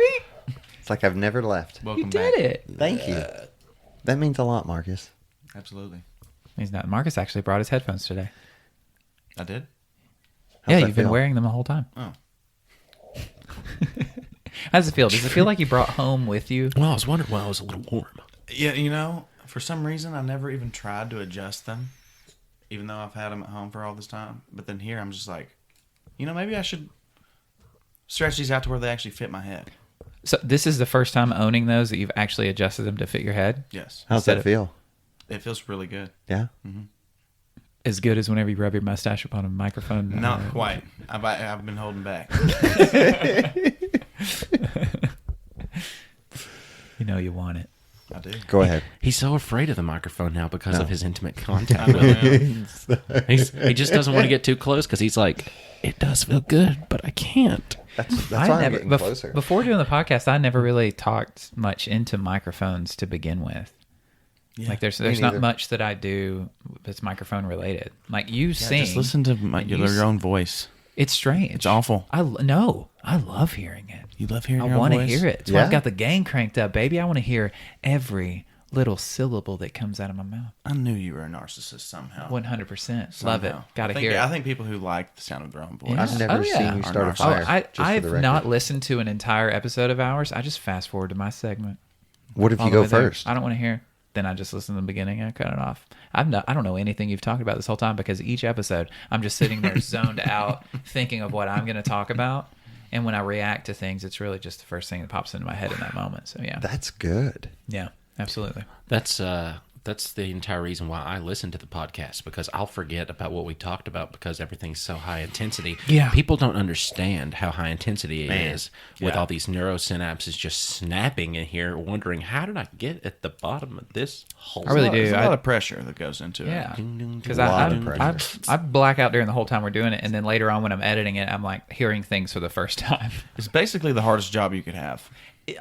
It's like I've never left. Welcome You back. did it. Thank you. That means a lot, Marcus. Absolutely. He's not. Marcus actually brought his headphones today. I did. How's Yeah, that you've been feel? wearing them the whole time. Oh. How does it feel? Does it feel like you brought home with you? Well, I was wondering why I was a little warm. Yeah, for some reason, I never even tried to adjust them, even though I've had them at home for all this time. But then here, I'm just like, maybe I should stretch these out to where they actually fit my head. So this is the first time owning those that you've actually adjusted them to fit your head? Yes. How's Instead that of- feel? It feels really good. Yeah? As good as whenever you rub your mustache upon a microphone? Not quite. I've been holding back. You know you want it. I do. Go ahead. He's so afraid of the microphone now because No. of his intimate contact with it. He just doesn't want to get too close because he's like, it does feel good, but I can't. That's why I'm getting closer. Before doing the podcast, I never really talked much into microphones to begin with. Yeah. Like there's Me not neither. much that I do that's microphone related. Like you sing. Just listen to your own voice. It's strange. It's awful. I love hearing it. You love hearing I your own want to voice? hear it. That's why Yeah? I've got the gain cranked up, baby. I want to hear every little syllable that comes out of my mouth. I knew you were a narcissist somehow. 100%. Love it. Somehow. Got to I think- hear it. I think people who like the sound of their own voice. Yeah. I've never Oh, yeah. seen you start a Oh, fire. just for I've the record. not listened to an entire episode of ours. I just fast forward to my segment. What if all you the go way there. first? I don't want to hear. Then I just listen to the beginning and I cut it off. I don't know anything you've talked about this whole time because each episode I'm just sitting there zoned out thinking of what I'm going to talk about. And when I react to things, it's really just the first thing that pops into my head in that moment. So yeah, That's good. yeah, absolutely. That's the entire reason why I listen to the podcast, because I'll forget about what we talked about because everything's so high intensity. Yeah. People don't understand how high intensity it is with Yeah. all these neurosynapses just snapping in here, wondering how did I get at the bottom of this hole? I really do. There's a lot of pressure that goes into it. Yeah, because A lot of I pressure. I black out during the whole time we're doing it, and then later on when I'm editing it, I'm like hearing things for the first time. It's basically the hardest job you could have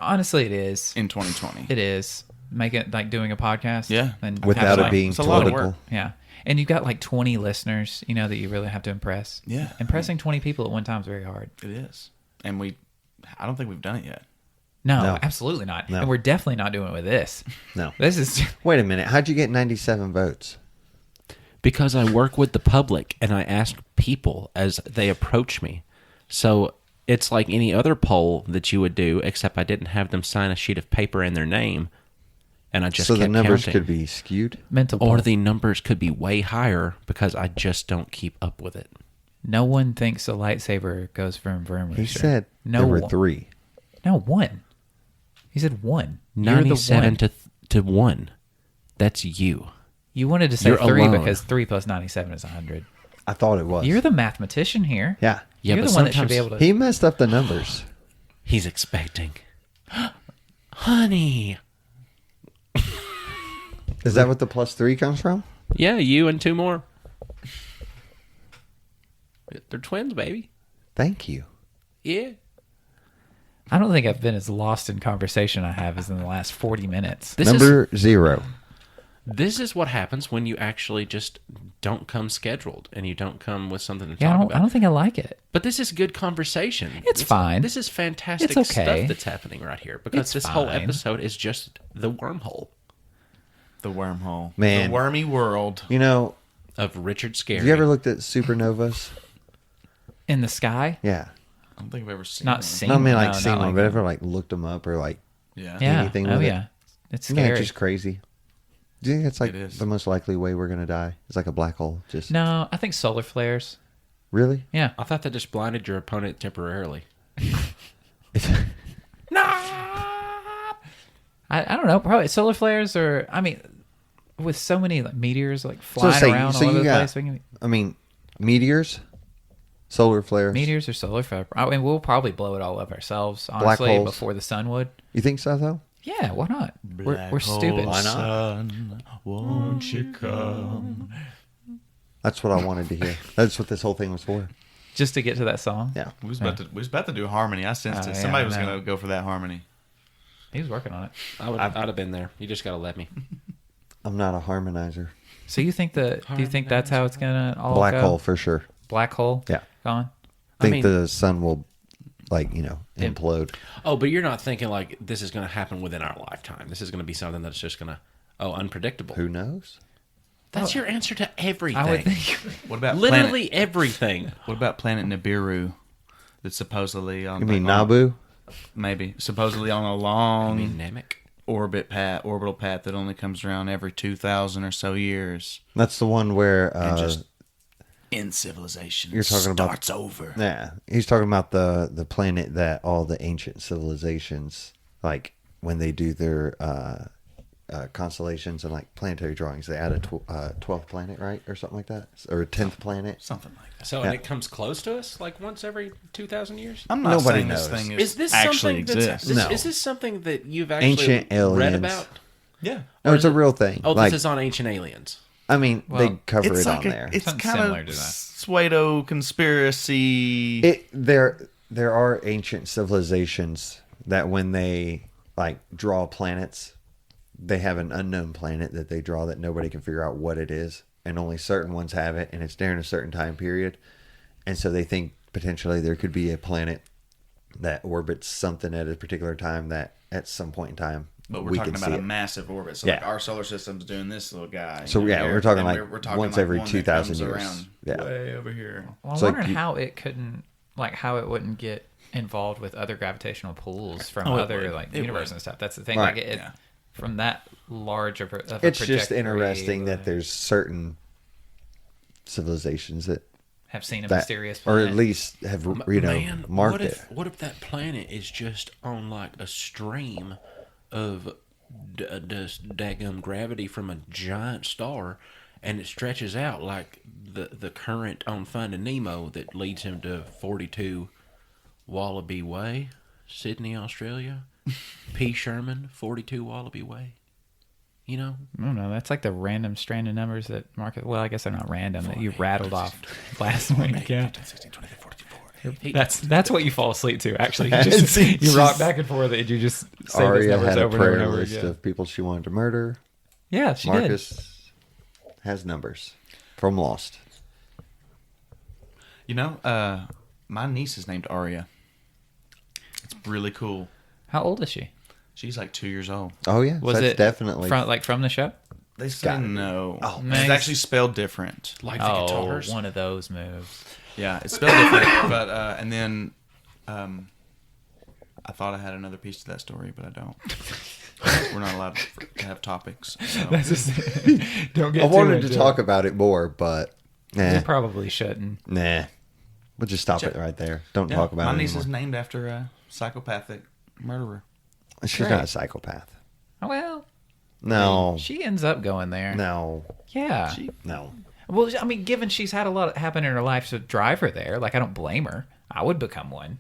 Honestly, it is. in 2020. It is making it like doing a podcast. Yeah. and Without having, it like, being it's a lot of political. work. yeah, and you've got like 20 listeners, that you really have to impress. Yeah. impressing 20 people at one time is very hard. It is. And I don't think we've done it yet. No, No. absolutely not. No. And we're definitely not doing it with this. No. This is Wait a minute. How'd you get 97 votes? Because I work with the public and I ask people as they approach me. So it's like any other poll that you would do, except I didn't have them sign a sheet of paper in their name, and I just So kept the numbers counting. could be skewed? mental. Or Or the numbers could be way higher because I just don't keep up with it. no one thinks a lightsaber goes vroom vroom. He Rooster. said no there were one. 3. No, one. He said one. You're the 97 one. to 1. That's you. You wanted to say You're 3 alone. because 3 plus 97 is 100. I thought it was. You're the mathematician here. Yeah. Yeah, You're but the one that should sometimes be able to. He messed up the numbers. he's expecting. Honey. Is that what the +3 comes from? Yeah, you and 2 more. They're twins, baby. Thank you. Yeah. I don't think I've been as lost in conversation I have as in the last 40 minutes. Number 0. This is what happens when you actually just don't come scheduled and you don't come with something to Yeah, talk about. I don't think I like it. But this is good conversation. It's fine. This is fantastic It's okay. stuff that's happening right here because It's this whole fine. episode is just the wormhole The wormhole. Man. The wormy world. You know, of Richard Scarry. have you ever looked at supernovas? In the sky? Yeah. I don't think I've ever seen Not one. seen. No, I mean, no, like, not seen one, like- but ever, like, looked them up or, like, Yeah. Yeah. anything Oh with it? yeah. It's isn't that scary. just crazy? Do you think that's, like, It is. the most likely way we're going to die? It's like a black hole. Just No, I think solar flares. Really? Yeah. I thought that just blinded your opponent temporarily. I don't know. Probably solar flares, or I mean, with so many like meteors like flying around all over the place, we can, I mean, meteors, solar flares. meteors or solar flare. I mean, we'll probably blow it all up ourselves, honestly, holes. before the sun would. You think so, though? Yeah, why not? We're Black stupid. hole Why not? sun, won't you come? That's what I wanted to hear. That's what this whole thing was for. Just to get to that song. Yeah. We was about to do a harmony. I sensed Oh, it. yeah, Somebody I was know. going to go for that harmony. He was working on it. I'd have been there. You just got to let me. I'm not a harmonizer. So you think that? Do you think that's how it's gonna all Black go? hole for sure. Black hole. Yeah. Gone. Think mean- the sun will, like, implode. Oh, but you're not thinking like this is going to happen within our lifetime. This is going to be something that's just going to, unpredictable. Who knows? That's your answer to everything. I would think. What about Literally everything. What about planet Nibiru? That's supposedly on. You mean on- Nabu? Maybe supposedly on a I long mean, Namek. orbital path that only comes around every 2,000 or so years. That's the one where And just in civilization, you're talking about- starts over. yeah, he's talking about the planet that all the ancient civilizations, like when they do their constellations and like planetary drawings, they add a 12th planet, right, or something like that, or a 10th planet. Something like that. So Yeah. and it comes close to us like once every 2,000 years. I'm not Nobody saying knows. this thing Is this actually something exists. No. Is this something that you've actually Ancient read aliens. about? Yeah. No, it's a real thing. Oh, like, this is on Ancient Aliens. I mean, they Well, cover It's it like on there. It's Something kind similar of to that. pseudo conspiracy. There are ancient civilizations that when they like draw planets, they have an unknown planet that they draw that nobody can figure out what it is, and only certain ones have it, and it's during a certain time period, and so they think potentially there could be a planet that orbits something at a particular time that at some point in time But we're we talking can about see a it. massive orbit. So Yeah. like our solar system's doing this little guy. So, over yeah, here, we're talking and like we're talking once like every one that 2,000 comes years. around Yeah. way over here. Well, I'm It's like wondering you- how it couldn't, like, how it wouldn't get involved with other gravitational pulls from Oh, it other would. like It universe would. and stuff. That's the thing. Right. Like, it, Yeah. from that large of a It's just trajectory, interesting that like, there's certain civilizations that have seen a that, mysterious or planet. at least have Man, marked what it. if that planet is just on like a stream of daggum gravity from a giant star, and it stretches out like the current on Finding Nemo that leads him to 42 Wallaby Way, Sydney, Australia. P. Sherman, 42 Wallaby Way. You know? I don't know. That's like the random strand of numbers that Marcus. Well, I guess they're not random. That you rattled off last week. Yeah, 16, 23, 44. that's what you fall asleep to. Actually, you just you rock back and forth, and you just say those Aria numbers had a over and over prayer and over list again. of people she wanted to murder. Yeah, she Marcus has numbers from Lost. You know, my niece is named Aria. It's really cool. did. How old is she? She's like 2 years old. Oh yeah, Was that's it definitely from the show? They say Gotta be. no. Oh, It's nice. actually spelled different. Like the guitars. one of those moves. Yeah, it's spelled different. But and then, I thought I had another piece to that story, but I don't. We're not allowed to have topics. So. Don't get. I wanted to talk about it more, but We nah, probably shouldn't. we'll just stop it right there. Don't Yeah, talk about my it niece anymore. is named after a psychopathic murderer. She's Great. not a psychopath. Well, No, she ends up going there. no, Yeah. no. Well, I mean, given she's had a lot happen in her life to drive her there, like I don't blame her. I would become one.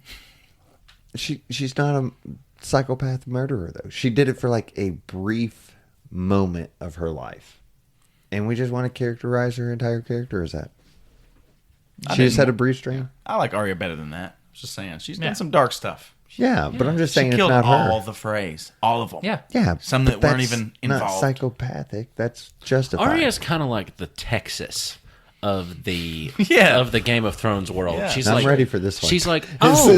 She's not a psychopath murderer though. She did it for like a brief moment of her life, and we just want to characterize her entire character as that. She just had a brief strain. I like Arya better than that. Just saying, she's done some dark stuff. Yeah, but I'm just saying She it's killed not her. all the Freys, all of them. Yeah. Yeah, some but that weren't that's even not involved. psychopathic. That's justified. Arya's kind of like the Texas of the Yeah. of the Game of Thrones world. Yeah. She's I'm like, ready for this one. She's like, This oh,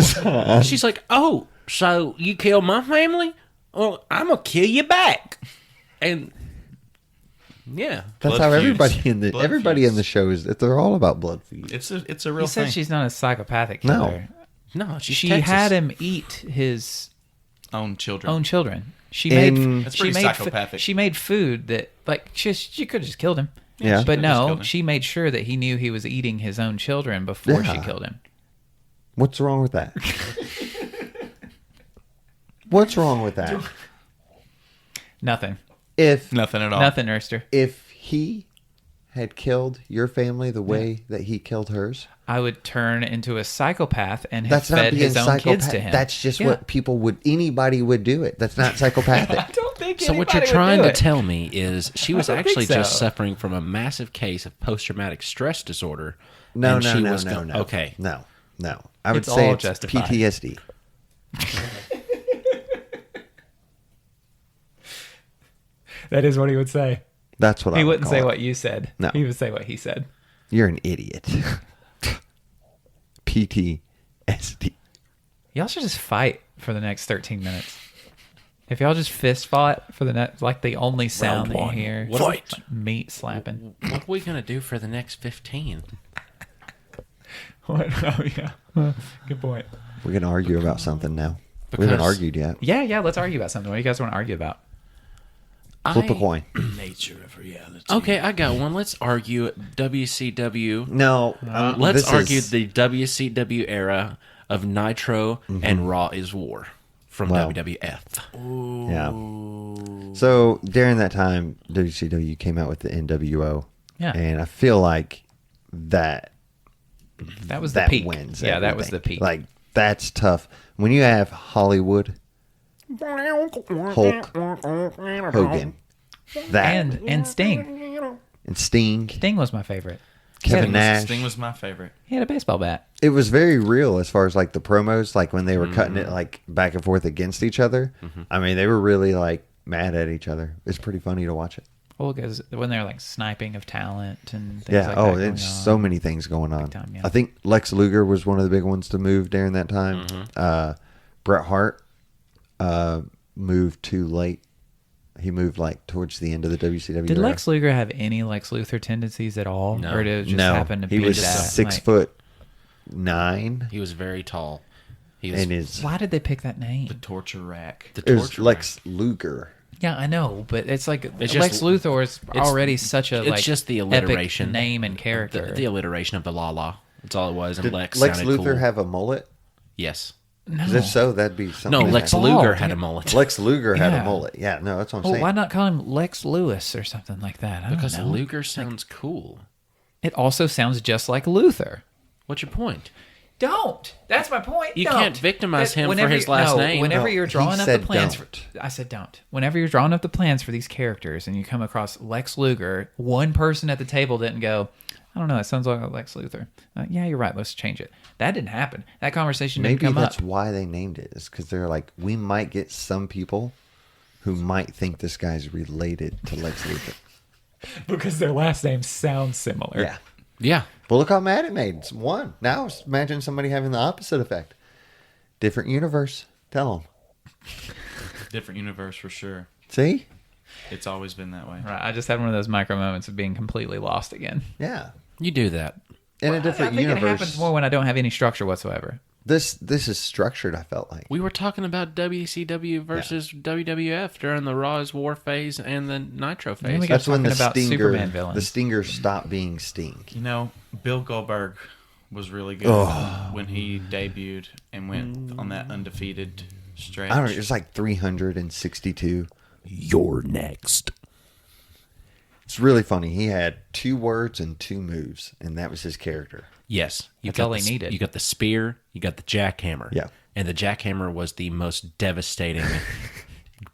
is- she's like, oh, so you kill my family? Well, I'm gonna kill you back. And yeah, That's Blood how feuds. everybody in the show is. They're all about blood feuds. It's a real You said thing. she's not a psychopathic No. killer. no, she's She Texas. had him eat his own children. own children. She In- made That's she pretty made psychopathic. she made food that like she could have just killed him. Yeah. she But could've just no, killed him. she made sure that he knew he was eating his own children before she Yeah. killed him. What's wrong with that? What's wrong with that? Nothing. If Nothing at all. Nothing, Erster. if he had killed your family the way that he killed hers, I would turn into a psychopath and have that's not fed being his own kids psychopathic. to him. That's just Yeah. what people would. Anybody would do it. That's not psychopathic. I don't think So what anybody you're would trying do to it. tell me is she was don't think actually just so. suffering from a massive case of post-traumatic stress disorder. No, and no, she no, was no, go- no. Okay, no. I would It's say all it's justified. PTSD. That is what he would say. That's what He I would wouldn't call say it. what you said. No. He would say what he said. You're an idiot. PTSD. Y'all should just fight for the next 13 minutes. If y'all just fist fought for the next, like the only sound that you hear, What are we- like meat slapping. what are we gonna do for the next 15? What? Oh yeah, good point. We're gonna argue about something now. We Because- haven't argued yet. Yeah, let's argue about something. What do you guys want to argue about? Flip a coin. Nature of reality. Okay, I got one. Let's argue WCW. No, Let's this argue is- the WCW era of Nitro and Raw is War from Wow. WWF. Yeah. So during that time, WCW came out with the NWO. Yeah. And I feel like that That was the that peak. wins. Yeah, that was the everything. peak. Like that's tough. When you have Hollywood, Hulk Hogan, that and Sting. and Sting, Sting was my favorite. Kevin Nash. Sting was my favorite. He had a baseball bat. It was very real as far as like the promos, like when they were cutting it like back and forth against each other. I mean, they were really like mad at each other. It's pretty funny to watch it. Well, because when they're like sniping of talent and things Yeah. like Oh, that. going there's on. so many things going on. time, yeah. I think Lex Luger was one of the big ones to move during that time. Bret Hart moved too late. He moved like towards the end of the WCW. Did era. Lex Luger have any Lex Luthor tendencies at all, No. or did it just No, happen to he be was that? 6'9", He was very tall. He was and his Why did they pick that name? The torture rack. the it was torture Lex Luger. Yeah, I know, but it's like It's Lex just- Luthor is it's- already such a it's like just the epic alliteration. name and character. the alliteration of the la. That's all it was. And Did Lex Lex sounded Luthor cool. have a mullet? Yes. 'Cause if so, that'd be something. No, to Lex have. Luger bald. had a mullet. Lex Luger had Yeah. a mullet. Yeah, no, that's what I'm well, saying. why not call him Lex Lewis or something like that? I Because don't know. Luger sounds cool. It also sounds just like Luther. What's your point? Don't. That's my point. You Don't. can't victimize him for Whenever his you- last no, name. Whenever No, you're he drawing up the said plans, don't. I said don't. Whenever you're drawing up the plans for these characters, and you come across Lex Luger, one person at the table didn't go, "I don't know. It sounds like Lex Luthor." Yeah, you're right. Let's change it. That didn't happen. That conversation didn't Maybe come that's up. why they named it. Is because they're like, we might get some people who might think this guy's related to Lex Luthor. Because their last names sound similar. Yeah. Yeah. Well, look how mad it made. It's one. Now imagine somebody having the opposite effect. Different universe. Tell them. Different universe for sure. See? It's always been that way. Right. I just had one of those micro moments of being completely lost again. Yeah. You do that. In a different I think universe. it happens more when I don't have any structure whatsoever. This is structured, I felt like. We were talking about WCW versus WWF during the Raw is War phase and the Nitro Then phase. we got That's when the talking about Stinger, Superman villains. the Stinger stopped being Sting. You know, Bill Goldberg was really good when he debuted and went on that undefeated stretch. I don't know. It was like 362. You're next. It's really funny. He had 2 words and 2 moves, and that was his character. Yes. That's all he needed. You got the spear, you got the jackhammer. Yeah. And the jackhammer was the most devastating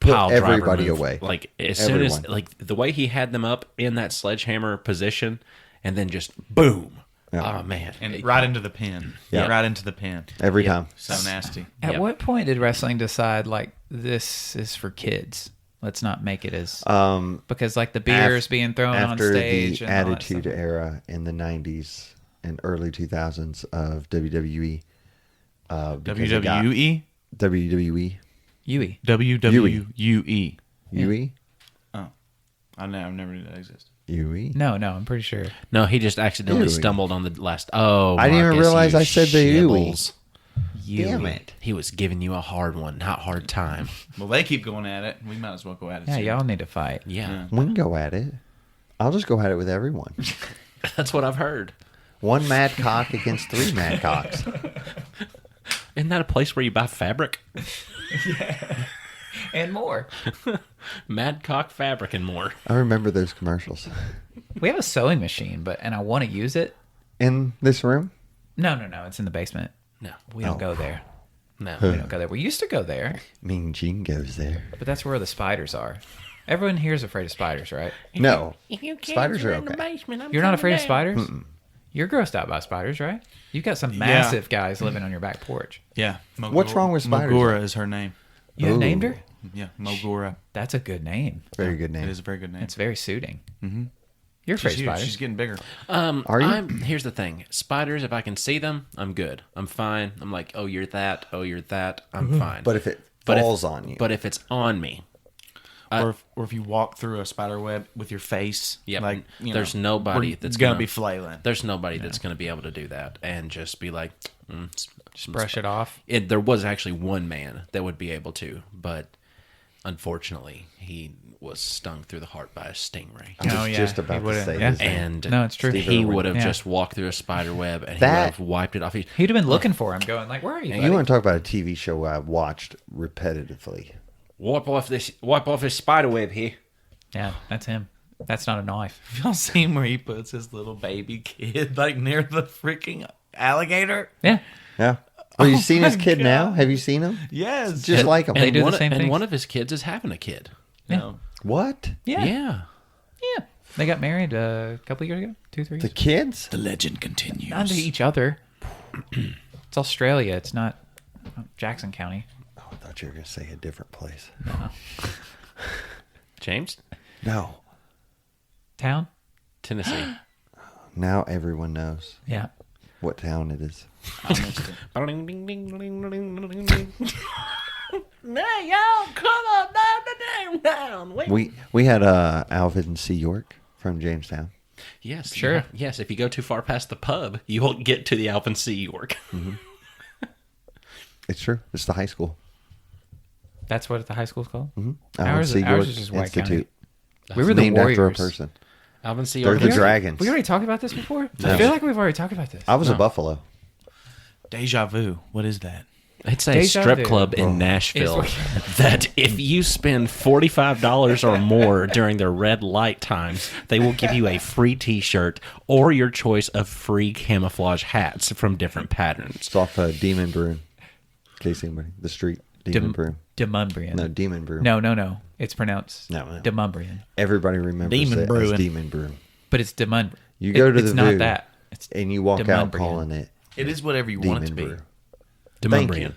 Put pile driver everybody move. away. Like, as soon as, Everyone. like, the way he had them up in that sledgehammer position, and then just boom. Yeah. Oh, man. And right into the pin. Yeah. Right into the pin. Every time. So nasty. At Yep. what point did wrestling decide like this is for kids? Let's not make it as because like the beers being thrown on After stage the and all that Attitude stuff. Era in the 90s and early 2000s of WWE. because it got- WWE? WWE. Yui. WWE. UE? I've never knew that existed. UE? No, I'm pretty sure. No, he just accidentally Ew. stumbled on the last. Oh, I didn't even Marcus, realize you I said the ew. shibbles. Damn it. He was giving you a hard one, not hard time. Well, they keep going at it. We might as well go at it. Yeah, too. y'all need to fight. Yeah, We can go at it. I'll just go at it with everyone. that's what I've heard. 1 mad cock against 3 mad cocks. Isn't that a place where you buy fabric? And more. Madcock fabric and more. I remember those commercials. We have a sewing machine, and I want to use it. In this room? No, it's in the basement. No, We don't Oh. go there. no. We don't go there. We used to go there, Mean Gene goes there. but that's where the spiders are. Everyone here is afraid of spiders, right? No. If you can't Spiders get are in the okay. basement, I'm You're not coming afraid of down. spiders? You're grossed out by spiders, right? You've got some massive guys living on your back porch. Yeah. What's wrong with spiders? Mogura is her name. You Ooh. named her? Yeah, Mogura. That's a good name. Very good It name. is a very good name. It's very suiting. Mm-hmm. You're afraid She's of huge. spiders. She's getting bigger. Are you? Here's the thing. Spiders, if I can see them, I'm good. I'm fine. I'm like, oh, you're that. Oh, you're that. I'm fine. But if it But if- falls on you. But if it's on me, or if you walk through a spider web with your face, Yep. like There's nobody we're that's gonna gonna- be flailing. there's nobody that's going to be able to do that and just be like, Just brush it off. There was actually one man that would be able to, but unfortunately, he was stung through the heart by a stingray. I was Oh, yeah. just He about to would've- say yeah. his name. And No, it's true. He Irwin. would have Yeah. just walked through a spider web and he That- would have wiped it off. He'd have been looking for him, going like, "Where are you?" You buddy?" want to talk about a TV show I watched repetitively. Wipe off this spider web here. Yeah, that's him. That's not a knife. Y'all seen where he puts his little baby kid like near the freaking alligator? Yeah, Yeah. Have you seen his my kid now? God. Have you seen him? Yes. Just like him. they do the one, same and things. one of his kids is having a kid. No. What? yeah, Yeah. yeah. They got married a couple years ago, 2-3 The years. kids? The legend continues. Not to each other. It's Australia. It's not Jackson County. Oh, I thought you were going to say a different place. James? No. Town. Tennessee. Now everyone knows Yeah. what town it is. Y'all come on down. We had Alvin C. York from Jamestown. Yes, Sure. yeah, yes, if you go too far past the pub, you won't get to the Alvin C. York. It's true. It's the high school. That's what the high school's called. Alvin Ours- C. ours York is just White County. Institute. We were the Named Warriors. after a person. Alvin C. They're York. the is- Dragons. We already talked about this before. No. I feel like we've already talked about this. I was a Buffalo. Deja vu. What is that? It's a Deja strip vu. club in Oh. Nashville that if you spend $45 or more during their red light times, they will give you a free t-shirt or your choice of free camouflage hats from different patterns. It's off Demon Brew. In case anybody. The street. Demon Brew. Demumbrian. No, Demon Brew. No. It's pronounced No. Demumbrian. Everybody remembers Demon it as Brewing. Demon Brew. But it's Demund. You go to it's the not Voo, that. It's and you walk out Demumbrian. calling it It is whatever you want it to Demon be. Brew. Thank Demumbrian.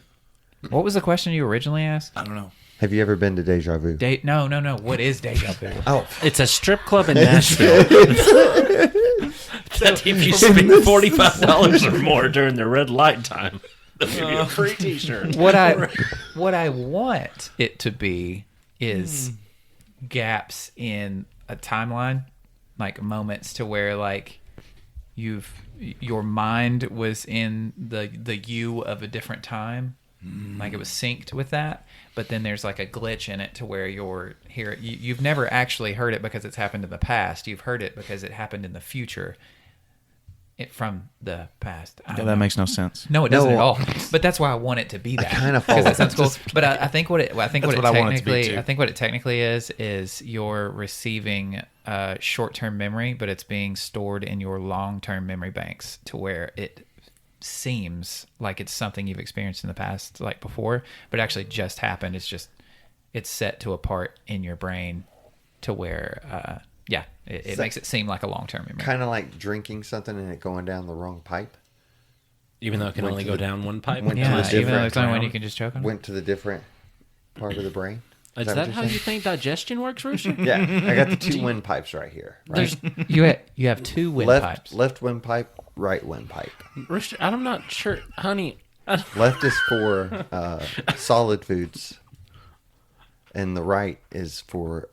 you. What was the question you originally asked? I don't know. Have you ever been to Deja Vu? No. What is deja vu? Oh, It's a strip club in Nashville. That if you spend $45 or more during the red light time, they'll give you a free t-shirt. what I want it to be is gaps in a timeline, like moments to where like your mind was in the you of a different time, like it was synced with that, but then there's like a glitch in it to where you've never actually heard it because it's happened in the past. You've heard it because it happened in the future. from the past. I Yeah, don't that know. makes no sense. No, it doesn't No, at all. But that's why I want it to be that. kinda because that follow. sounds cool. But I think what it I want it to be, too. I think what it technically is you're receiving short-term memory, but it's being stored in your long-term memory banks to where it seems like it's something you've experienced in the past, like before, but it actually just happened. It's set to a part in your brain to where it makes it seem like a long-term memory. Kind of like drinking something and it going down the wrong pipe. Even though it can Went only to go the- down one pipe. went to Yeah, the even though different it's only one round. you can just choke on. Went to the different part of the brain. Is what that you're how saying? you think digestion works, Rooster? Yeah, I got the two windpipes right here. Right? There's you have two windpipes. Left windpipe, right windpipe. Rooster, I'm not sure, honey. Left is for solid foods, and the right is for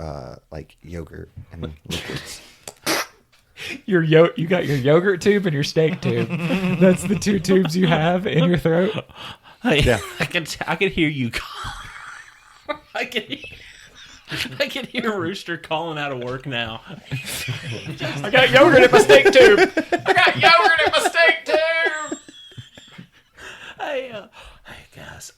like yogurt and liquids. You got your yogurt tube and your steak tube. That's the two tubes you have in your throat. Yeah. I can hear you. I can hear Rooster calling out of work now. I got yogurt in my steak tube. I got yogurt in my steak tube. Hey guys,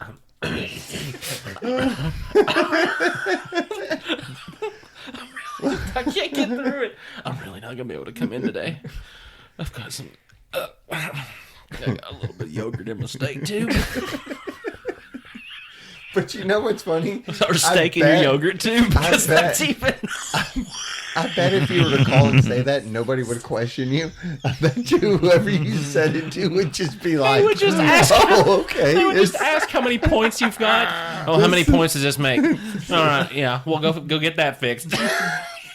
I can't get through it. I'm really not gonna be able to come in today. I've got some. I got a little bit of yogurt in my steak tube. But you know what's funny? Or steak in your yogurt tube. I Because that's bet. even. I bet if you were to call and say that, nobody would question you. I bet you whoever you said it to would just be like, would just ask. "Oh, okay." They would just it's- ask how many points you've got. Oh, how many points does this make? All right, yeah, we'll go get that fixed.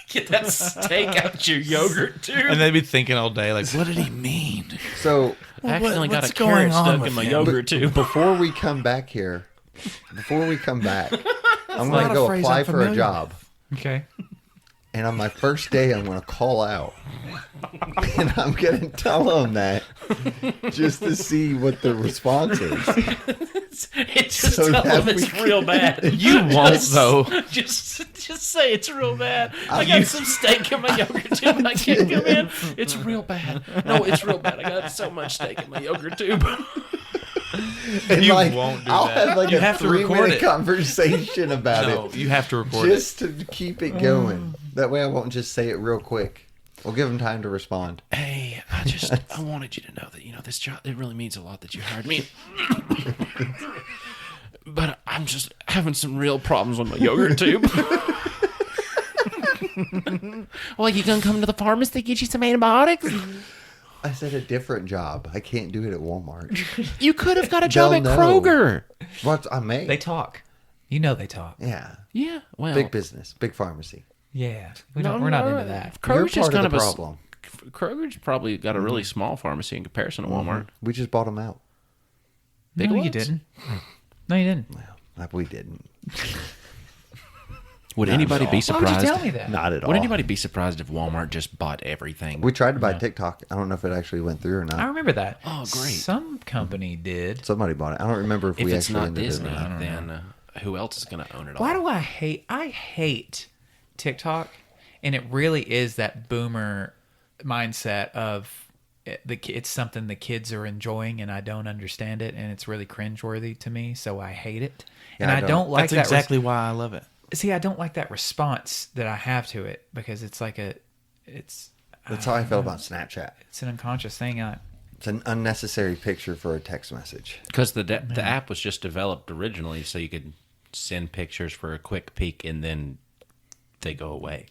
Get that steak out your yogurt tube. And they'd be thinking all day, like, what did he mean? So I accidentally got what's a carrot going on stuck with in my him? yogurt tube. before we come back, I'm going not to a go phrase apply I'm for a familiar job. Okay. And on my first day, I'm going to call out. And I'm going to tell them that just to see what the response is. It just So tell that them it's we real bad. You won't, though. Just say it's real bad. I got some steak in my yogurt tube and I can't come in. It's real bad. No, it's real bad. I got so much steak in my yogurt tube. And You like, won't do I'll that. have like You a have to record 3-minute it. conversation about No, it. you have to record Just to keep it going. That way I won't just say it real quick. We'll give them time to respond. Hey, I wanted you to know that, this job, it really means a lot that you hired me. But I'm just having some real problems with my yogurt tube. Well, you gonna come to the pharmacy to get you some antibiotics? I said a different job. I can't do it at Walmart. You could have got a job They'll at know. Kroger. What I may. They talk. You know they talk. Yeah. Yeah, well, Big business, big pharmacy. Yeah. no, We're not no, into that. You're Kroger's just part kind of the of problem. Kroger's probably got a really small pharmacy in comparison to Walmart. We just bought them out. Big No, you ones? didn't. No, you didn't. Well, we didn't. Would anybody be Why surprised? would you tell me that? Not at all. Would anybody be surprised if Walmart just bought everything? We tried to buy TikTok. I don't know if it actually went through or not. I remember that. Oh, great. Some company did. Somebody bought it. I don't remember if If we it's actually not ended Disney, it or not. then who else is going to own it all? Why do I hate TikTok, and it really is that boomer mindset of it's something the kids are enjoying and I don't understand it, and it's really cringeworthy to me, so I hate it. And Yeah, I don't like That's that. exactly why I love it. See, I don't like that response that I have to it because it's like it's That's how I felt about Snapchat. it's an unconscious thing. It's an unnecessary picture for a text message. Because the app was just developed originally so you could send pictures for a quick peek and then they go away.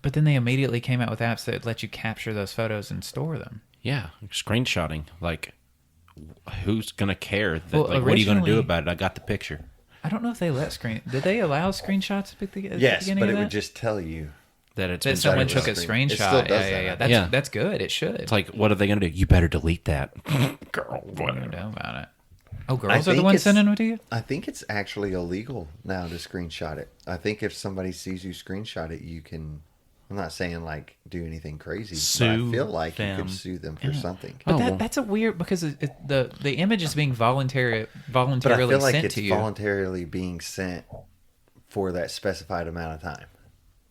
But then they immediately came out with apps that let you capture those photos and store them. Yeah, screenshotting. Like, who's going to care? That, Well, what are you going to do originally- about it? I got the picture. I don't know if they let Did they allow screenshots at the Yes, beginning but of it that? would just tell you. That it's That been someone started. took a screen. It still screenshot. does Yeah. that. Yeah. That's good. It should. It's like, what are they going to do? You better delete that. Girl, I don't know about it. Oh, I girls are the think ones it's- sending them to you? I think it's actually illegal now to screenshot it. I think if somebody sees you screenshot it, you can. I'm not saying like do anything crazy, but Sue I feel like you them. could sue them for something. But Oh, well. that's a weird because the image is being voluntarily But I feel like sent it's to you. voluntarily being sent for that specified amount of time.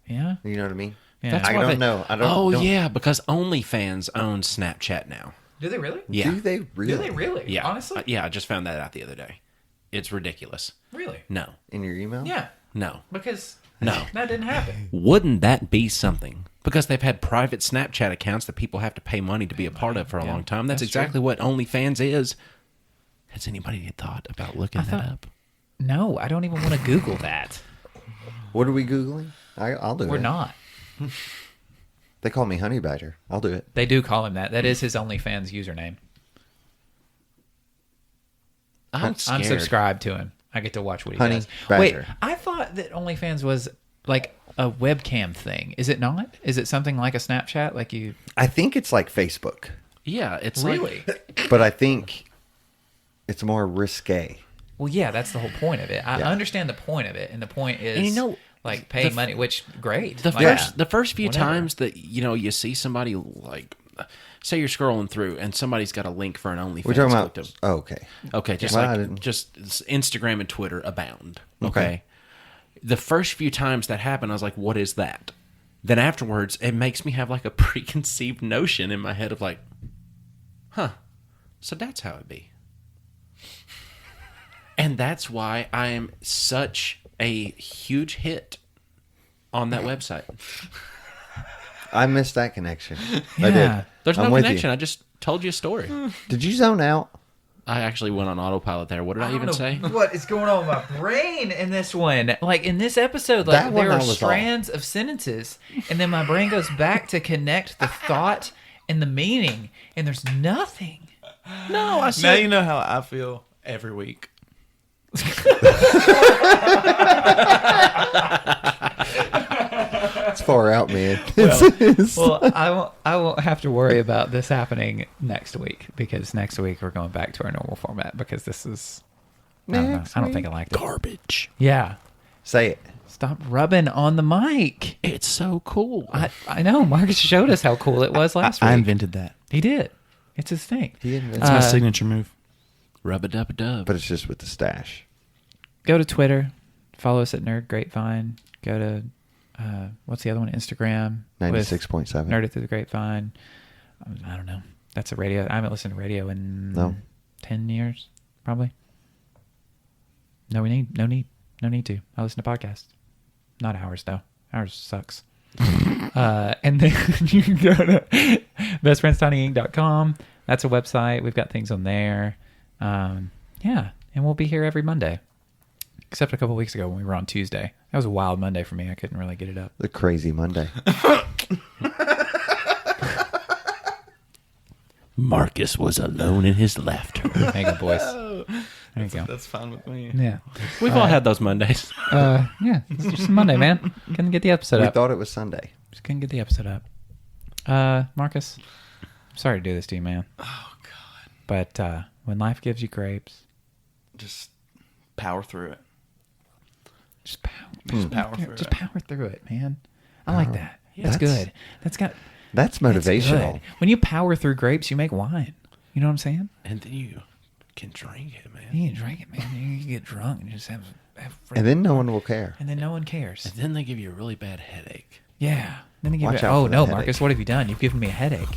Yeah. You know what I mean? Yeah. I why don't know. I don't. Oh, don't- yeah, because OnlyFans owns Snapchat now. Do they really? Yeah. Do they really? Do they really? Yeah. Honestly? Yeah, I just found that out the other day. It's ridiculous. Really? No. In your email? Yeah. No. Because No. that didn't happen. Wouldn't that be something? Because they've had private Snapchat accounts that people have to pay money to be a part of for a long time. That's exactly what OnlyFans is. Has anybody thought about looking that up? No, I don't even want to Google that. What are we Googling? I'll do it. We're not. They call me Honey Badger. I'll do it. They do call him that. That is his OnlyFans username. I'm scared. I'm subscribed to him. I get to watch what he Honey does. Badger. Wait, I thought that OnlyFans was like a webcam thing. Is it not? Is it something like a Snapchat? Like you I think it's like Facebook, Yeah, it's really? but I think it's more risque. Well, yeah, that's the whole point of it. I Yeah. understand the point of it, and the point is, And you know, like pay money, which great. The Like, first few whatever. times that you see somebody like, say you're scrolling through and somebody's got a link for an OnlyFans. We're talking about. victim. Oh, okay. Okay, just Well, I like didn't- just Instagram and Twitter abound. Okay. Okay. The first few times that happened, I was like, "What is that?" Then afterwards, it makes me have like a preconceived notion in my head of like, "Huh, so that's how it be." And that's why I am such a huge hit on that website. I missed that connection. I Yeah. did. There's no I'm with connection. you. I just told you a story. Did you zone out? I actually went on autopilot there. What did I even say? What is going on with my brain in this one? Like in this episode, like That one there I are was strands of sentences, and then my brain goes back to connect the thought and the meaning, and there's nothing. No, I Now said you know how I feel every week. It's far out, man. Well, I won't have to worry about this happening next week because next week we're going back to our normal format because this is. I don't know. Next I don't think I week. liked it. garbage. Yeah. Say it. Stop rubbing on the mic. It's so cool. I know. Marcus showed us how cool it was last week. I invented that. He did. It's his thing. He invented It's my it. signature move. Rub a dub a dub. But it's just with the stash. Go to Twitter. Follow us at Nerd Grapevine. Go to, what's the other one? Instagram. with 96.7. Nerd It Through the Grapevine. I don't know. That's a radio. I haven't listened to radio in No. 10 years, probably. No need to. I listen to podcasts. Not ours, though. Ours sucks. And then you can go to bestfriendstinyinc.com. That's a website. We've got things on there. Yeah, and we'll be here every Monday. Except a couple weeks ago when we were on Tuesday. That was a wild Monday for me. I couldn't really get it up. The crazy Monday. Marcus was alone in his laughter. There you go, boys. There you go. That's fine with me. Yeah. We've all had those Mondays. Yeah, it's just Monday, man. Couldn't get the episode We up. thought it was Sunday. Just couldn't get the episode up. Marcus, I'm sorry to do this to you, man. Oh, God. But when life gives you grapes, Just power through it. just power, Just power through just it. power through it, man. I like that. That's That's- good. That's That's that's motivational. good. When you power through grapes, you make wine. You know what I'm saying? And then you can drink it, man. You can drink it, man. You can get drunk and just have And then no one will care. and then no one cares. And then they give you a really bad headache. Yeah. Then you give Watch it. out Oh for that no, headache. Marcus, what have you done? You've given me a headache.